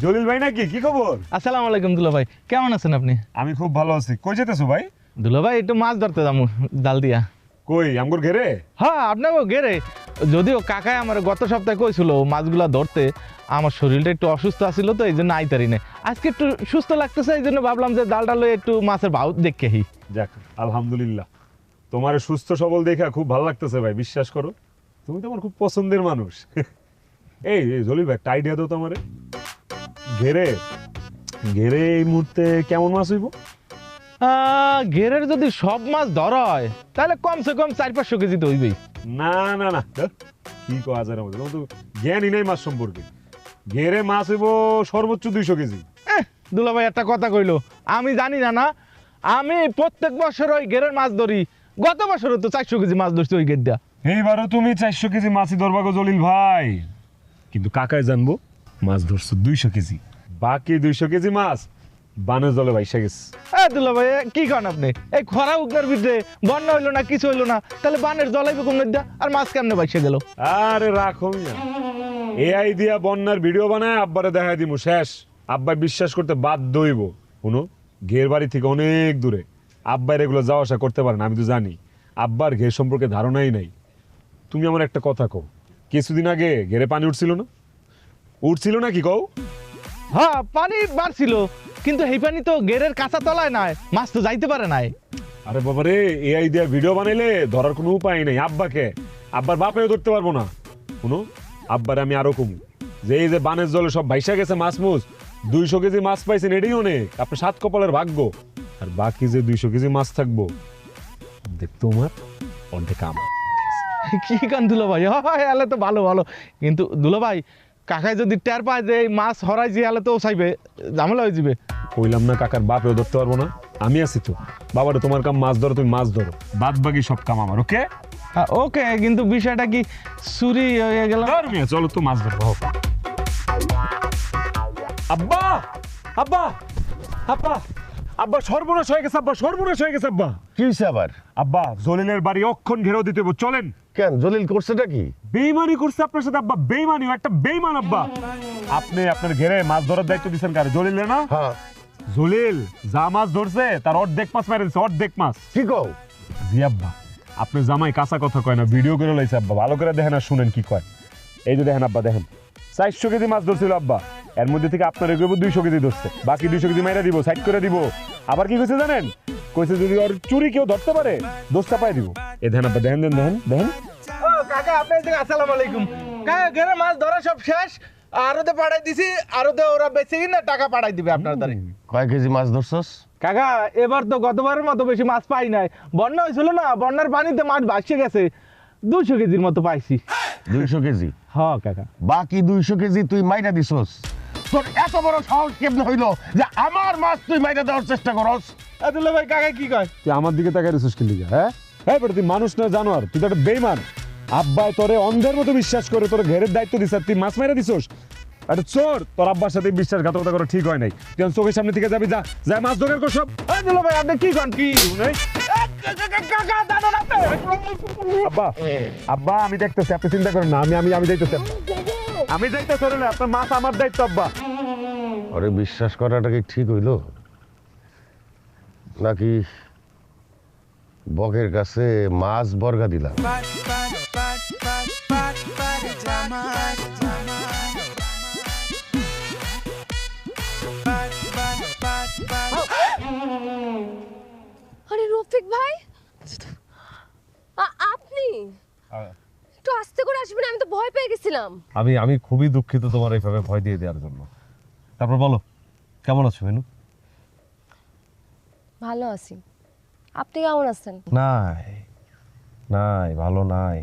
[SPEAKER 4] জলিল ভাই নাকি? কি খবর?
[SPEAKER 12] আসসালামু আলাইকুম দুলা ভাই, কেমন আছেন আপনি?
[SPEAKER 4] আমি খুব ভালো আছি। কই যেতেছো ভাই?
[SPEAKER 12] দুলা ভাই একটু মাছ ধরতে যাবো জাল দিয়া।
[SPEAKER 4] কই আমগর ঘেরে?
[SPEAKER 12] হ্যাঁ, আপনাকেও ঘেরে। যদিও কাকাই আমার গত সপ্তাহে কইছিল মাছগুলা ধরতে, আমার শরীরটা একটু অসুস্থ আছিল তো এই জন্য আইতারি না। আজকে একটু সুস্থ লাগতেছে, এই জন্য ভাবলাম যে জালটা লয়ে একটু মাছের ভাও দেখেহি।
[SPEAKER 4] যাক আলহামদুলিল্লাহ, তোমার সুস্থ সবল দেখা খুব ভালো লাগতেছে ভাই। বিশ্বাস করো, তুমি তো আমার খুব পছন্দের মানুষ। এই জলিল ভাই একটা আইডিয়া দাও তো আমারে। ঘেরে ঘেরে এই মুহূর্তে কেমন মাছ হইব?
[SPEAKER 12] ঘেরের যদি সব মাছ ধরা হয় তাহলে কমসে কম 400-500 কেজি তো হইবেই।
[SPEAKER 4] না না না, কি কয় হাজারের মধ্যে, তোমার তো জ্ঞানই নাই মাছ সম্পর্কে। ঘেরে মাছ হইব সর্বোচ্চ 200 কেজি।
[SPEAKER 12] দুলা ভাই একটা কথা কইলো, আমি জানি না না, আমি প্রত্যেক বছর ওই ঘেরের মাছ ধরি। গত বছরও তো 400 কেজি মাছ ধরছি ওই ঘের দিয়া।
[SPEAKER 4] এইবারও তুমি 400 কেজি মাছই ধরবা গো জলিল ভাই, কিন্তু কাকায় জানবো মাছ ধরছো 200 কেজি। বাকি 200 কেজি মাছ বানের জলে ভাইসা গেছে।
[SPEAKER 12] দুলা ভাই কি করেন আপনি? এই খরা উগনার ভিতরে বন্যা হইলো না, কিছু হইলো না, তাহলে বানের জলাইবে কোন দিয়া? আর মাছ কেমনে ভাইসা গেল?
[SPEAKER 4] আরে রাখো না, এআই দিয়া বন্যার ভিডিও বানায় আব্বারে দেখাই দিমু, শেষ। আব্বাই বিশ্বাস করতে বাধ্য হইব। শুনো, ঘের বাড়ি থেকে অনেক দূরে, আব্বাই এগুলো যাওয়া আসা করতে পারে না। আমি তো জানি আব্বার ঘের সম্পর্কে ধারণাই নাই। তুমি আমার একটা কথা কও, কিছুদিন আগে ঘেরে পানি উঠছিল না? উঠছিল না কি কও?
[SPEAKER 12] হ্যাঁ, পানি বাড়ছিল, কিন্তু এই পানি তো ঘেরের কাঁচা তলায় নাই, মাছ তো যাইতে পারে নাই।
[SPEAKER 4] আরে বাবা রে, এআই দিয়া ভিডিও বানাইলে ধরার কোনো উপায় নেই। আব্বার বাপেও ধরতে পারবো না। শুনো, আব্বারে আমি আরো কমু যে এই যে বানের জলে সব ভাইসা গেছে মাছ মুছ, 200 কেজি মাছ পাইছেন, এটাই অনেক। আপনি 7 কপালের ভাগ্য। আর বাকি যে 200 কেজি মাছ থাকবো, দেখ তোমার অর্ধেক কাম।
[SPEAKER 12] কি কান দুলা ভাই, হয় এলে তো ভালো ভালো, কিন্তু দুলা ভাই কাকাই যদি টের পায় যে মাছ হরাই যে এলে তো চাইবে, ঝামেলা হয়ে যাবে।
[SPEAKER 4] কইলাম না কাকার বাপেও ধরতে পারবো না, আমি আছি তো। বাবারে তোমার কাম মাছ ধরো, তুমি মাছ ধরো, বাদ বাকি সব কাম আমার। ওকে
[SPEAKER 12] ওকে, কিন্তু বিষয়টা কি চুরি হয়ে গেল?
[SPEAKER 4] চলো তো মাছ ধরবো। আব্বা আব্বা আব্বা আব্বা সর্বনাশ হয়ে গেছে, আব্বা সর্বনাশ হয়ে গেছে। আব্বা
[SPEAKER 10] কি হইছে আবার?
[SPEAKER 4] আব্বা জলিলের বাড়ি অক্ষণ ঘেরাও দিতে হবে, চলেন।
[SPEAKER 10] কেন, জলিল করছেটা কি?
[SPEAKER 4] বেইমানি করছে আপনার সাথে আব্বা, বেইমানি, একটা বেইমান আব্বা। আপনি আপনার ঘেরে মাছ ধরার দায়িত্ব দিচ্ছেন কারে? জলিলে না?
[SPEAKER 10] হ্যাঁ।
[SPEAKER 4] জলিল যা মাছ ধরছে তার অর্ধেক মাছ মেরে দিচ্ছে, অর্ধেক মাছ।
[SPEAKER 10] কি কও?
[SPEAKER 4] জি আব্বা, আপনি জামাই কাঁচা কথা কয় না, ভিডিও করে লাইছে আব্বা। ভালো করে দেখেন আর শুনেন কি কয়। এই যে দেখেন আব্বা, দেখেন 400 কেজি মাছ ধরছিল আব্বা, এর মধ্যে থেকে আপনার এগুলো 200 কেজি ধরছে, বাকি 200 কেজি মাইরা দিব, সাইড করে দিব। আবার কি কইছে জানেন? কইছে যদি ওর চুরি কেউ ধরতে পারে দোষটা পাই দিব। এ দেখেন আব্বা, দেখেন দেখেন দেখেন।
[SPEAKER 12] ও কাকা, আপনার দিকে আসসালামু আলাইকুম। কাকা, ঘেরে মাছ ধরা সব শেষ, আরোতে পাঠাই দিছি, আরোতে ওরা বেঁচে কিনা টাকা পাঠাই দিবে আপনার দ্বারে।
[SPEAKER 10] কয় কেজি মাছ ধরছস?
[SPEAKER 12] কাকা এবার তো গতবারের মতো বেশি মাছ পাই নাই, বন্যা হয়েছিল না, বন্যার পানিতে মাছ ভাসিয়ে গেছে, 200 কেজির মতো পাইছি।
[SPEAKER 10] 200 কেজি?
[SPEAKER 12] হ্যাঁ কাকা।
[SPEAKER 10] বাকি 200 কেজি তুই মাইরা দিছস? তোর এত বড় সাহস কেমনে হইলো যে আমার মাছ তুই মাইরা দেওয়ার চেষ্টা করস?
[SPEAKER 12] আদুল্লাহ ভাই কাকা কি কয়?
[SPEAKER 4] তুই আমার দিকে তাকাই রেছিস কি লিগা? হ্যাঁ হ্যাঁ বেটা, তুই মানুষ না জানোয়ার, তুই তো একটা বেইমান। আব্বাই তোরে অন্ধের মতো বিশ্বাস করে তোর ঘেরের দায়িত্ব দিছ, তুই মাছ মাইরা দিছস। আরে চোর, তোর আব্বার সাথে বিশ্বাসঘাতকতা করা ঠিক হয় নাই। তুই চোখের সামনে থেকে যাবি, যা যা মাছ জোগাড় কর সব।
[SPEAKER 12] আদুল্লাহ ভাই আপনি কি কন কি? কাকা দাঁড়ান আপনি।
[SPEAKER 4] আব্বা আব্বা আমি দেখতেছি, আপনি চিন্তা করেন না, আমি যাইতেছি, আমি যাইতেছি। আপনার মাছ আমার দায়িত্ব আব্বা।
[SPEAKER 10] আরে বিশ্বাস করাটা কি ঠিক হইলো নাকি বকের কাছে মাছ বর্গা দিলাম?
[SPEAKER 3] আরে রফিক ভাই, আপনি একটু আস্তে করে আসবেন, আমি তো ভয় পেয়ে গেছিলাম।
[SPEAKER 13] আমি খুবই দুঃখিত তোমার এইভাবে ভয় দিয়ে দেওয়ার জন্য। তারপর বলো, কেমন আছো মেনু?
[SPEAKER 3] ভালো আছি, আপনি কেমন আছেন?
[SPEAKER 13] নাই নাই, ভালো নাই,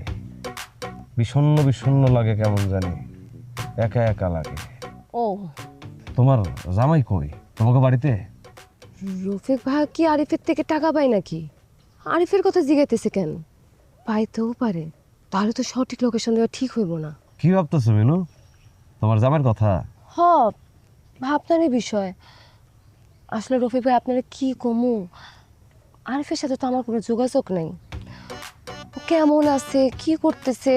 [SPEAKER 13] বিষণ্ণ বিষণ্ণ লাগে, কেমন জানি একা একা লাগে।
[SPEAKER 3] ও,
[SPEAKER 13] তোমার জামাই কই? তোমাকে বাড়িতে?
[SPEAKER 3] রফিক ভাই কি আরিফের থেকে টাকা পায় নাকি? আরিফের কথা জিজ্ঞাইতেছে কেন? পাইতেও পারে, তাহলে তো সঠিক লোকেশন দেওয়া ঠিক হইব না।
[SPEAKER 13] কি ভাবতেছো মেনু, তোমার জামাইয়ের কথা?
[SPEAKER 3] হ, ভাবনারই বিষয়। আসলে রফিক ভাই আপনারা কি কমু, আরিফের সাথে তো আমার কোনো যোগাযোগ নেই। ও কেমন আছে, কি করতেছে,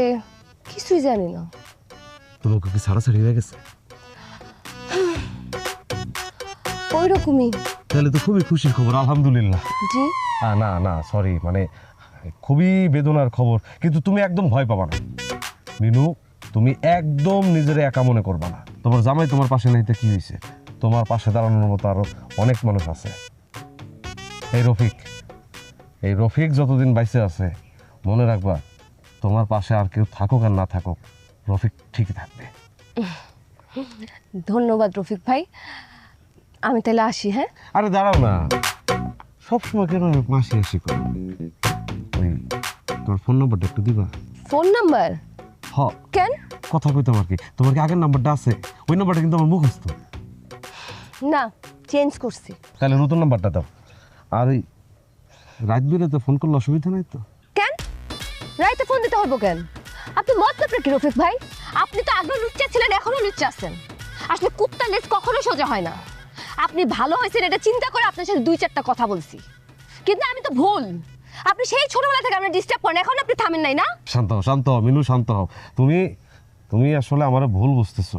[SPEAKER 3] কিছুই জানি না।
[SPEAKER 13] তোমাকে কি ছাড়াছাড়ি হয়ে গেছে?
[SPEAKER 3] ওই রকমই।
[SPEAKER 13] তাহলে তো খুবই খুশির খবর, আলহামদুলিল্লাহ।
[SPEAKER 3] জি
[SPEAKER 13] না না সরি, মানে খুবই বেদনার খবর, কিন্তু তুমি একদম ভয় পাবা না মিনু, তুমি একদম নিজের একা মনে করবা না। তোমার জামাই তোমার পাশে নাইতে কি হয়েছে, তোমার পাশে দাঁড়ানোর মতো আরো অনেক মানুষ আছে। এই রফিক যতদিন বাইসে আছে, মনে রাখবা তোমার পাশে আর কেউ থাকুক আর না থাকুক, রফিক ঠিকই থাকবে।
[SPEAKER 3] ধন্যবাদ রফিক ভাই, আমি তাহলে আসি। হ্যাঁ
[SPEAKER 13] আরে দাঁড়াও না, সবসময় কেন মাসি হাসি করো? ওই তোমার ফোন নাম্বারটা একটু দিবা?
[SPEAKER 3] Phone number?
[SPEAKER 13] হ।
[SPEAKER 3] কেন?
[SPEAKER 13] কথা কইতাম আর কি। তোমার কি আগের নাম্বারটা আছে? ওই নাম্বারটা কিন্তু আমার মুখস্থ।
[SPEAKER 3] না, চেঞ্জ করছি।
[SPEAKER 13] তাহলে নতুন নাম্বারটা দাও। আর ওই রাত বিরেতে ফোন করলে অসুবিধা নাই তো?
[SPEAKER 3] কেন রাইতে ফোন দিতে হইব কেন? আপনি মতলবটা কি রফিক ভাই? আপনি তো আগে লুচ্চা ছিলেন, এখনো লুচ্চা আছেন। আসলে কুত্তার লেজ কখনো সোজা হয় না। আপনি ভালো হয়েছেন এটা চিন্তা করে আপনার সাথে 2-4টা কথা বলছি, কিন্তু আমি তো ভুল। আপনি সেই ছোটবেলা থেকে আপনি ডিস্টার্ব করেন, এখন আপনি থামেন নাই না?
[SPEAKER 13] শান্ত হও, শান্ত হও মিনু, শান্ত হও। তুমি আসলে আমার ভুল বুঝতেছো।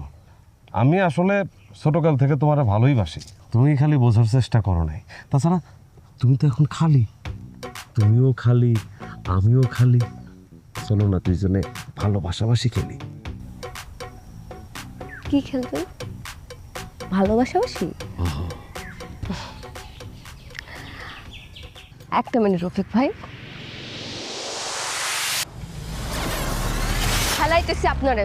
[SPEAKER 13] আমি আসলে ছোটকাল থেকে তোমার ভালোই বাসি, তুমি খালি বোঝার চেষ্টা করো নাই। তাছাড়া তুমি তো এখন খালি, তুমিও খালি আমিও খালি। চলো না দুইজনে ভালোবাসাবাসি খেলি।
[SPEAKER 3] কি খেলবেন? ভালোবাসাবাসি? একটা মিনিট রফিক ভাই, খেলাইতেছি আপনারে।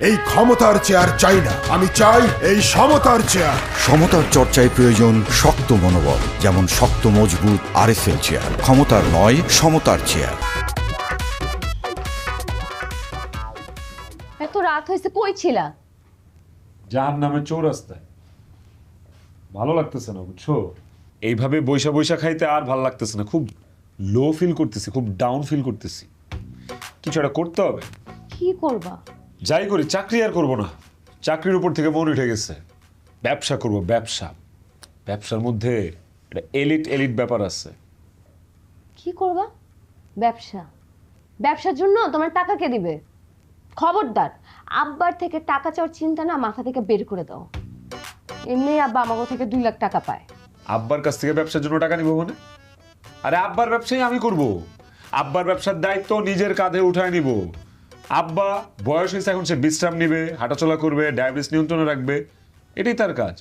[SPEAKER 1] এই ক্ষমতার চেয়ার চাই না, আমি চাই এই সমতার চেয়ার।
[SPEAKER 2] সমতার চর্চায় প্রয়োজন শক্ত মনোবল, যেমন শক্ত মজবুত আরএফএল চেয়ার। ক্ষমতার নয়, সমতার চেয়ার।
[SPEAKER 3] এত রাত হয়েছে, কই ছিলা?
[SPEAKER 4] জাহান্নামের চৌরাস্তায়। ভালো লাগতেছে না বুঝছো, এইভাবে বৈশা বৈশা খাইতে আর ভালো লাগতেছে না। খুব লো ফিল করতেছি, খুব ডাউন ফিল করতেছি। কিছু একটা করতে হবে।
[SPEAKER 3] কি করবা?
[SPEAKER 4] যাই করি, চাকরি আর করবো না। চাকরির উপর থেকে মন উঠে গেছে। ব্যবসা করব, ব্যবসা। ব্যবসার মধ্যে একটা এলিট ব্যাপার আছে।
[SPEAKER 3] কি করবা? ব্যবসা? ব্যবসার জন্য তোমার টাকা কে দিবে? খবরদার, আব্বার থেকে টাকা চাওয়ার চিন্তা না মাথা থেকে বের করে দাও। এমনি আব্বা আমাকে থেকে 2 লাখ টাকা পায়।
[SPEAKER 4] আব্বার কাছ থেকে ব্যবসার জন্য টাকা নিব মানে? আরে আব্বার ব্যবসাই আমি করব। আব্বার ব্যবসার দায়িত্ব নিজের কাঁধে উঠায় নিব। আব্বা বয়স হয়েছে, এখন সে বিশ্রাম নিবে, হাঁটাচলা করবে, ডায়াবেটিস নিয়ন্ত্রণে রাখবে, এটাই তার কাজ।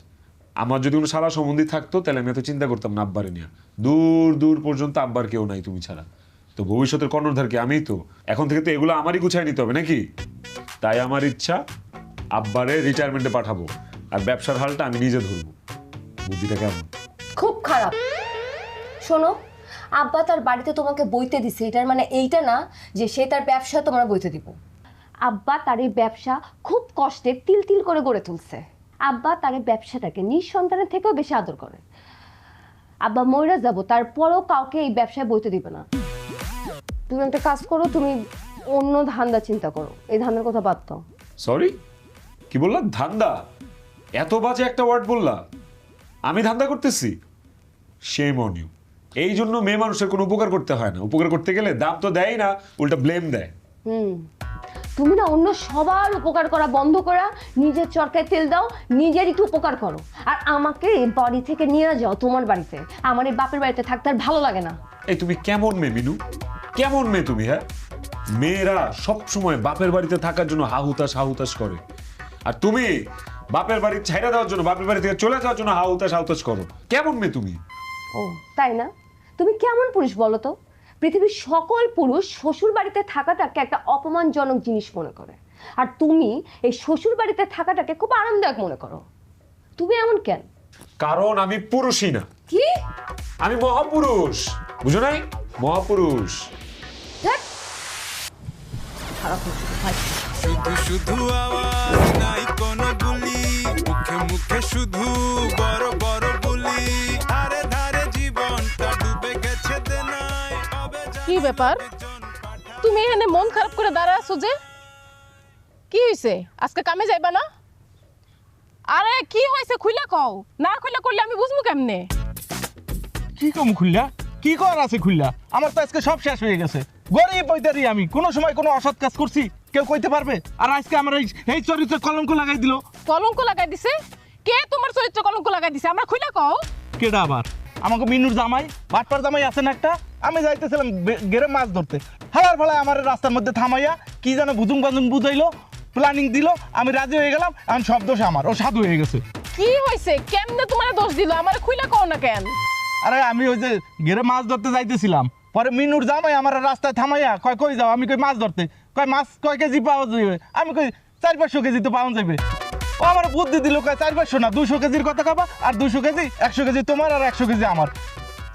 [SPEAKER 4] আমার যদি কোনো সারা সম্বন্ধী থাকতো তাহলে আমি এত চিন্তা করতাম না আব্বারে নিয়ে। দূর দূর পর্যন্ত আব্বার কেউ নাই তুমি ছাড়া। তো ভবিষ্যতের কর্ণধার কি? আমিই তো। এখন থেকে তো এগুলো আমারই গুছায় নিতে হবে নাকি? তাই আমার ইচ্ছা আব্বারে রিটায়ারমেন্টে পাঠাবো আর ব্যবসার হালটা আমি নিজে ধরবো। বুদ্ধিটা কেমন?
[SPEAKER 3] খুব খারাপ। শোনো, আব্বা তার বাড়িতে তোমাকে বইতে দিছে, এটার মানে এইটা না যে সে তার ব্যবসা তোমার বইতে দিব। আব্বা তার এই ব্যবসা খুব কষ্টে তিল তিল করে গড়ে তুলছে। আব্বা তার এই ব্যবসাটাকে নিঃসন্তানের থেকেও বেশি আদর করে। আব্বা মইরা যাবো, তারপরও কাউকে এই ব্যবসায় বইতে দিবে না। তুমি একটা কাজ করো, তুমি অন্য ধান্দা চিন্তা করো, এই ধান্দার কথা বাদ দাও।
[SPEAKER 4] সরি, কি বললা? ধান্দা? এত বাজে একটা ওয়ার্ড বললা? আমি ধান্দা করতেছি? Shame on you. এই জন্য মেয়ে মানুষের কোনো উপকার করতে হয় না। উপকার করতে গেলে দাম তো দেয় না, উল্টা ব্লেম দেয়।
[SPEAKER 3] তুমি না অন্য সবার উপকার করা বন্ধ করা নিজের চরকায় তেল দাও, নিজের একটু উপকার করো। আর আমাকে এই বাড়ি থেকে নিয়ে যাও তোমার বাড়িতে। আমার এই বাপের বাড়িতে থাকতে আর ভালো লাগে না।
[SPEAKER 4] এই তুমি কেমন মেয়ে মিনু? কেমন মেয়ে তুমি? হ্যাঁ, মেয়েরা সব সময় বাপের বাড়িতে থাকার জন্য হাহুতাশ হাহুতাশ করে, আর তুমি বাপের বাড়ি ছাইড়া দেওয়ার জন্য, বাপের বাড়ি থেকে চলে যাওয়ার জন্য হাহুতাশ হাহুতাশ করো। কেমন মেয়ে তুমি?
[SPEAKER 3] ও তাই না? তুমি কেমন পুরুষ বলো তো? পৃথিবীর সকল পুরুষ শ্বশুর বাড়িতে থাকাটাকে একটা অপমানজনক জিনিস মনে করে, আর তুমি এই শ্বশুর বাড়িতে থাকাটাকে খুব আরামদায়ক মনে করো। তুমি এমন কেন?
[SPEAKER 4] কারণ আমি পুরুষই না।
[SPEAKER 3] কি?
[SPEAKER 4] আমি মহাপুরুষ, বুঝো নাই? মহাপুরুষ।
[SPEAKER 6] শুধু শুধু আওয়াজ নাই কোনো গুলি, মুখে মুখে শুধু বড় বড় বুলি, ধারে ধারে জীবনটা ডুবে গেছে দেনায়।
[SPEAKER 11] কি ব্যাপার, তুমি এখানে মন খারাপ করে দাঁড়ায় আছো যে? কি হয়েছে? আজকে কামে যাইবা না? আরে কি হয়েছে খুইলা কও, না খুইলা করলে আমি বুঝবো কেমনে?
[SPEAKER 12] কি কম খুললা? কি কর আছে খুললা? আমার তো আজকে সব শেষ হয়ে গেছে। গরিব বইতারি আমি, কোনো সময় কোনো অসৎ কাজ করছি কেউ কইতে পারবে? আর আজকে আমার এই চরিত্রে কলঙ্ক লাগাই দিল।
[SPEAKER 11] কলঙ্ক লাগাই দিছে? কে তোমার চরিত্রে কলঙ্ক লাগাই দিছে? আমরা খুইলা কও।
[SPEAKER 12] কেডা আবার? আমাকে মিনুর জামাই, বাটপার জামাই আছে না একটা? আমি যাইতেছিলাম গেরে মাছ ধরতে, হালার ফালায় আমার রাস্তার মধ্যে থামাইয়া কি যেন বুজুং বাজুং বুঝাইলো, প্ল্যানিং দিল, আমি রাজি হয়ে গেলাম। এখন সব দোষ আমার, ও সাধু হয়ে গেছে।
[SPEAKER 11] কি হয়েছে? কেমনে তোমার দোষ দিল? আমার খুইলা কও না কেন?
[SPEAKER 12] আরে আমি ওই যে গেরে মাছ ধরতে যাইতেছিলাম, পরে মিনুর জামাই আমার রাস্তায় থামাইয়া কয় কই যাও? আমি কই মাছ ধরতে। কয় মাছ কয় কেজি পাওয়া যাবে? আমি কই 400-500 কেজি তো পাওয়া যাবে। ও আমার বুদ্ধি দিল, কয় 400-500 না 200 কেজির কথা খাবা, আর 200 কেজি 100 কেজি তোমার আর 100 কেজি আমার।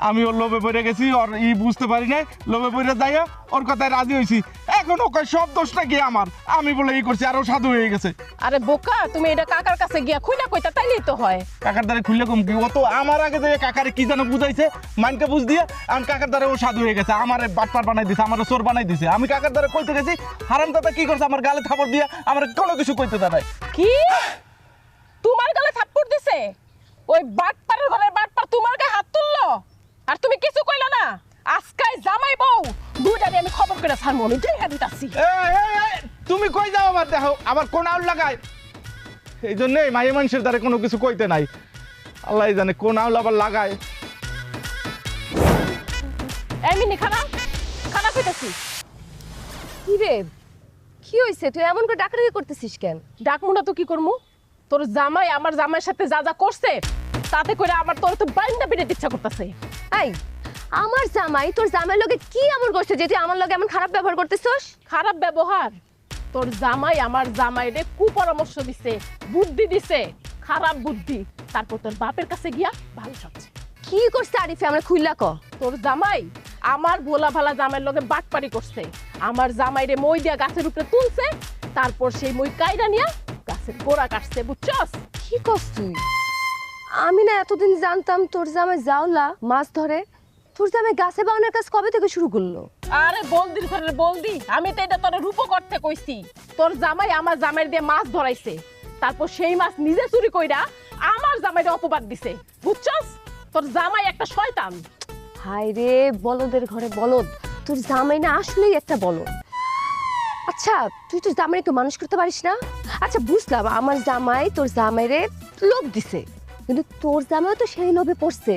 [SPEAKER 12] আমি ওর লোভে পড়ে গেছি, ওর বুঝতে পারি নাই, লোভে পড়ে যাইয়া ওর কথায় রাজি হয়েছি। এখন ও কয় সব দোষটা গিয়ে আমার, আমি বলে করছি, আর ও সাধু হয়ে গেছে।
[SPEAKER 11] আরে বোকা, তুমি এটা কাকার কাছে গিয়া খুইলা কইতা, তাইলেই তো হয়।
[SPEAKER 12] কাকার দ্বারে খুললে কম কি? ও তো আমার আগে যে কাকারে কি যেন বুঝাইছে, মাইনকে বুঝ দিয়ে আমি কাকার দ্বারে ও সাধু হয়ে গেছে। আমার বাটপার বানাই দিছে, আমার চোর বানাই দিছে। আমি কাকার দ্বারে কইতে গেছি, হারামদাদা কি করছে, আমার গালে থাপড় দিয়ে আমার কোনো কিছু কইতে দেয়।
[SPEAKER 11] কি? তোমার গালে থাপ্পড় দিছে? ওই বাটপারের ঘরের বাটপার তোমার গায়ে হাত তুললো, আর তুমি কিছু কইলা না? আজকাই জামাই বউ দুইটারে আমি খবর করে ছাড়বো, আমি দেখা দিতাছি।
[SPEAKER 12] তুমি কই যাও? আমার দেখো আবার কোন আউল লাগায়। এই জন্যই মাইয়া মানুষের দ্বারা কোনো কিছু কইতে নাই। আল্লাহ জানে কোন আউল আবার লাগায়।
[SPEAKER 11] এমনি খানা খানা কইতাছি।
[SPEAKER 3] কি রে, কি হয়েছে? তুই এমন করে ডাকাডাকি করতেছিস কেন?
[SPEAKER 11] ডাকমুনা তো কি করমু? তোর জামাই আমার জামাইয়ের সাথে যা যা করছে, তাতে করে আমার তোর তো বাইন্দা পিটাতে ইচ্ছা করতেছে।
[SPEAKER 3] এই আমার জামাই তোর জামাইয়ের লগে কি এমন করছে যে তুই আমার লগে এমন খারাপ ব্যবহার করতেছস?
[SPEAKER 11] খারাপ ব্যবহার? তোর জামাই আমার জামাইরে কুপরামর্শ দিছে, বুদ্ধি দিছে, খারাপ বুদ্ধি। তারপর তোর বাপের কাছে গিয়া ভালো সবছে।
[SPEAKER 3] কি করছে আরিফে? আমরা খুইলা ক।
[SPEAKER 11] তোর জামাই আমার ভোলা ভালা জামাইয়ের লগে বাটপারি করছে। আমার জামাইরে মই দিয়া গাছের উপরে তুলছে, তারপর সেই মই কাইরা নিয়া গাছের গোড়া কাটছে, বুঝছস?
[SPEAKER 3] কি করছ তুই? আমি না এতদিন জানতাম তোর জামাই জাওলা মাছ ধরে। তোর জামাই গাছে বাউনের কাজ কবে থেকে শুরু করলো?
[SPEAKER 11] আরে বলদির ঘরের বলদি, আমি তো এটা তোর রূপ করতে কইছি। তোর জামাই আমার জামাইয়ের দিয়ে মাছ ধরাইছে, তারপর সেই মাছ নিজে চুরি কইরা আমার জামাইরে অপবাদ দিছে, বুঝছস? তোর জামাই একটা শয়তান।
[SPEAKER 3] হায় রে বলদের ঘরে বলদ, তোর জামাই না আসলেই একটা বলদ। আচ্ছা তুই তো জামাই একটু মানুষ করতে পারিস না? আচ্ছা বুঝলাম আমার জামাই তোর জামাইরে লোভ দিছে, কিন্তু তোর জামাইও তো সেই লোভে পড়ছে।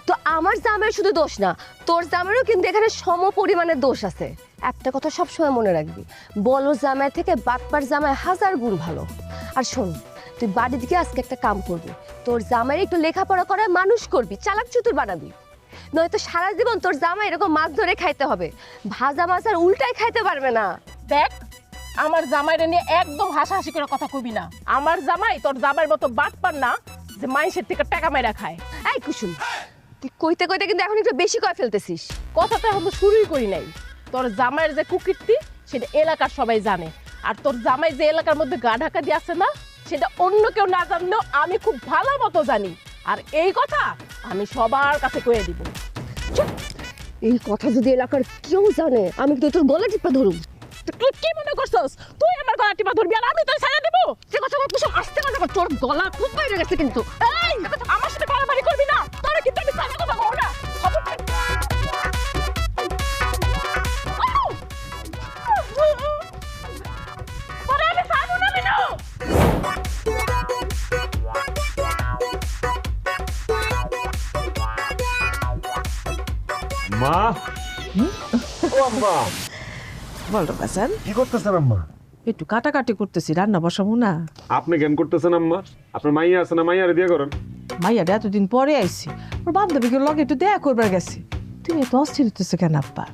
[SPEAKER 3] তো আমার জামাইয়ের শুধু দোষ না, তোর জামাইয়েরও কিন্তু এখানে সম পরিমাণের দোষ আছে। একটা কথা সবসময় মনে রাখবি, বলো জামাই থেকে বাটপার জামাই 1000 গুণ ভালো। আর শোন, তুই বাড়ি দিকে আজকে একটা কাম করবি, তোর জামাইয়ের একটু লেখাপড়া করে মানুষ করবি, চালাক চতুর বানাবি। নয়তো সারা জীবন তোর জামাই এরকম মাছ ধরে খাইতে হবে, ভাজা মাছ আর উল্টাই খাইতে পারবে না।
[SPEAKER 11] দেখ
[SPEAKER 14] আমার জামাইরে নিয়ে একদম হাসাহাসি করে কথা কইবি না। আমার জামাই তোর জামাইয়ের মতো বাটপার না যে মাইসের থেকে টাকা মাইরা খায়।
[SPEAKER 3] এই কুসুম, তুই কইতে কইতে কিন্তু এখন একটু বেশি কয়ে ফেলতেছিস।
[SPEAKER 14] কথা তো এখন তো শুরুই করি নাই। তোর জামাইয়ের যে কুকীর্তি সেটা এলাকার সবাই জানে, আর তোর জামাই যে এলাকার মধ্যে গা ঢাকা দিয়ে আছে না, সেটা অন্য কেউ না জানলেও আমি খুব ভালো মতো জানি। আর এই কথা আমি সবার কাছে কয়ে দিব।
[SPEAKER 3] এই কথা যদি এলাকার কেউ জানে, আমি কিন্তু তোর গলা টিপা ধরুম।
[SPEAKER 14] তুই কি মনে করছস তুই আমার গলা টিপা ধরবি আর আমি তোর ছায়া দেব?
[SPEAKER 3] সে কথা বল, কুসুম আস্তে কথা বল, তোর গলা খুব বাইরে গেছে কিন্তু।
[SPEAKER 14] এই আমার সাথে বাড়াবাড়ি করবি না, তোরে কিন্তু আমি ছায়া কথা বলবো না। পরে আমি ছাড়বো না বিনু।
[SPEAKER 4] মা, ও আম্মা,
[SPEAKER 11] বলো বাসান,
[SPEAKER 4] কি করতেছেন আম্মা?
[SPEAKER 11] একটু কাটাকাটি করতেছি, রান্না বসাবো না।
[SPEAKER 4] আপনি কেন করতেছেন আম্মা? আপনার মাইয়া আছে না, মাইয়ারে দিয়ে করেন।
[SPEAKER 11] মাইয়াটা এতদিন পরে আইছি, ওর বান্ধবীকে লগে একটু দেখা করবার গেছি। তুমি এত অস্থির হতেছো কেন আব্বা?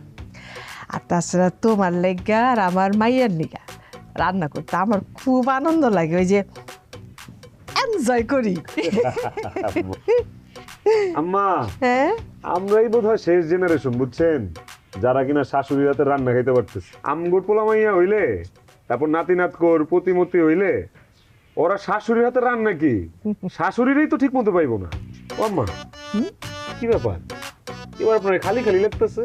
[SPEAKER 11] আর তাছাড়া তোমার লেগা আর আমার মাইয়ার লেগা রান্না করতে আমার খুব আনন্দ লাগে, ওই যে এনজয় করি।
[SPEAKER 4] আম্মা,
[SPEAKER 11] হ্যাঁ,
[SPEAKER 4] আমরাই বোধহয় শেষ জেনারেশন, বুঝছেন, যারা কিনা শাশুড়ি হাতে রান্না খাইতে পারতেছে। আমগুট পোলা মাইয়া হইলে, তারপর নাতি নাতকর প্রতিমতি হইলে, ওরা শাশুড়ির হাতে রান্না কি শাশুড়িরই তো ঠিক মতো পাইবো না। ও আম্মা, কি ব্যাপার এবার আপনার খালি খালি লাগতেছে?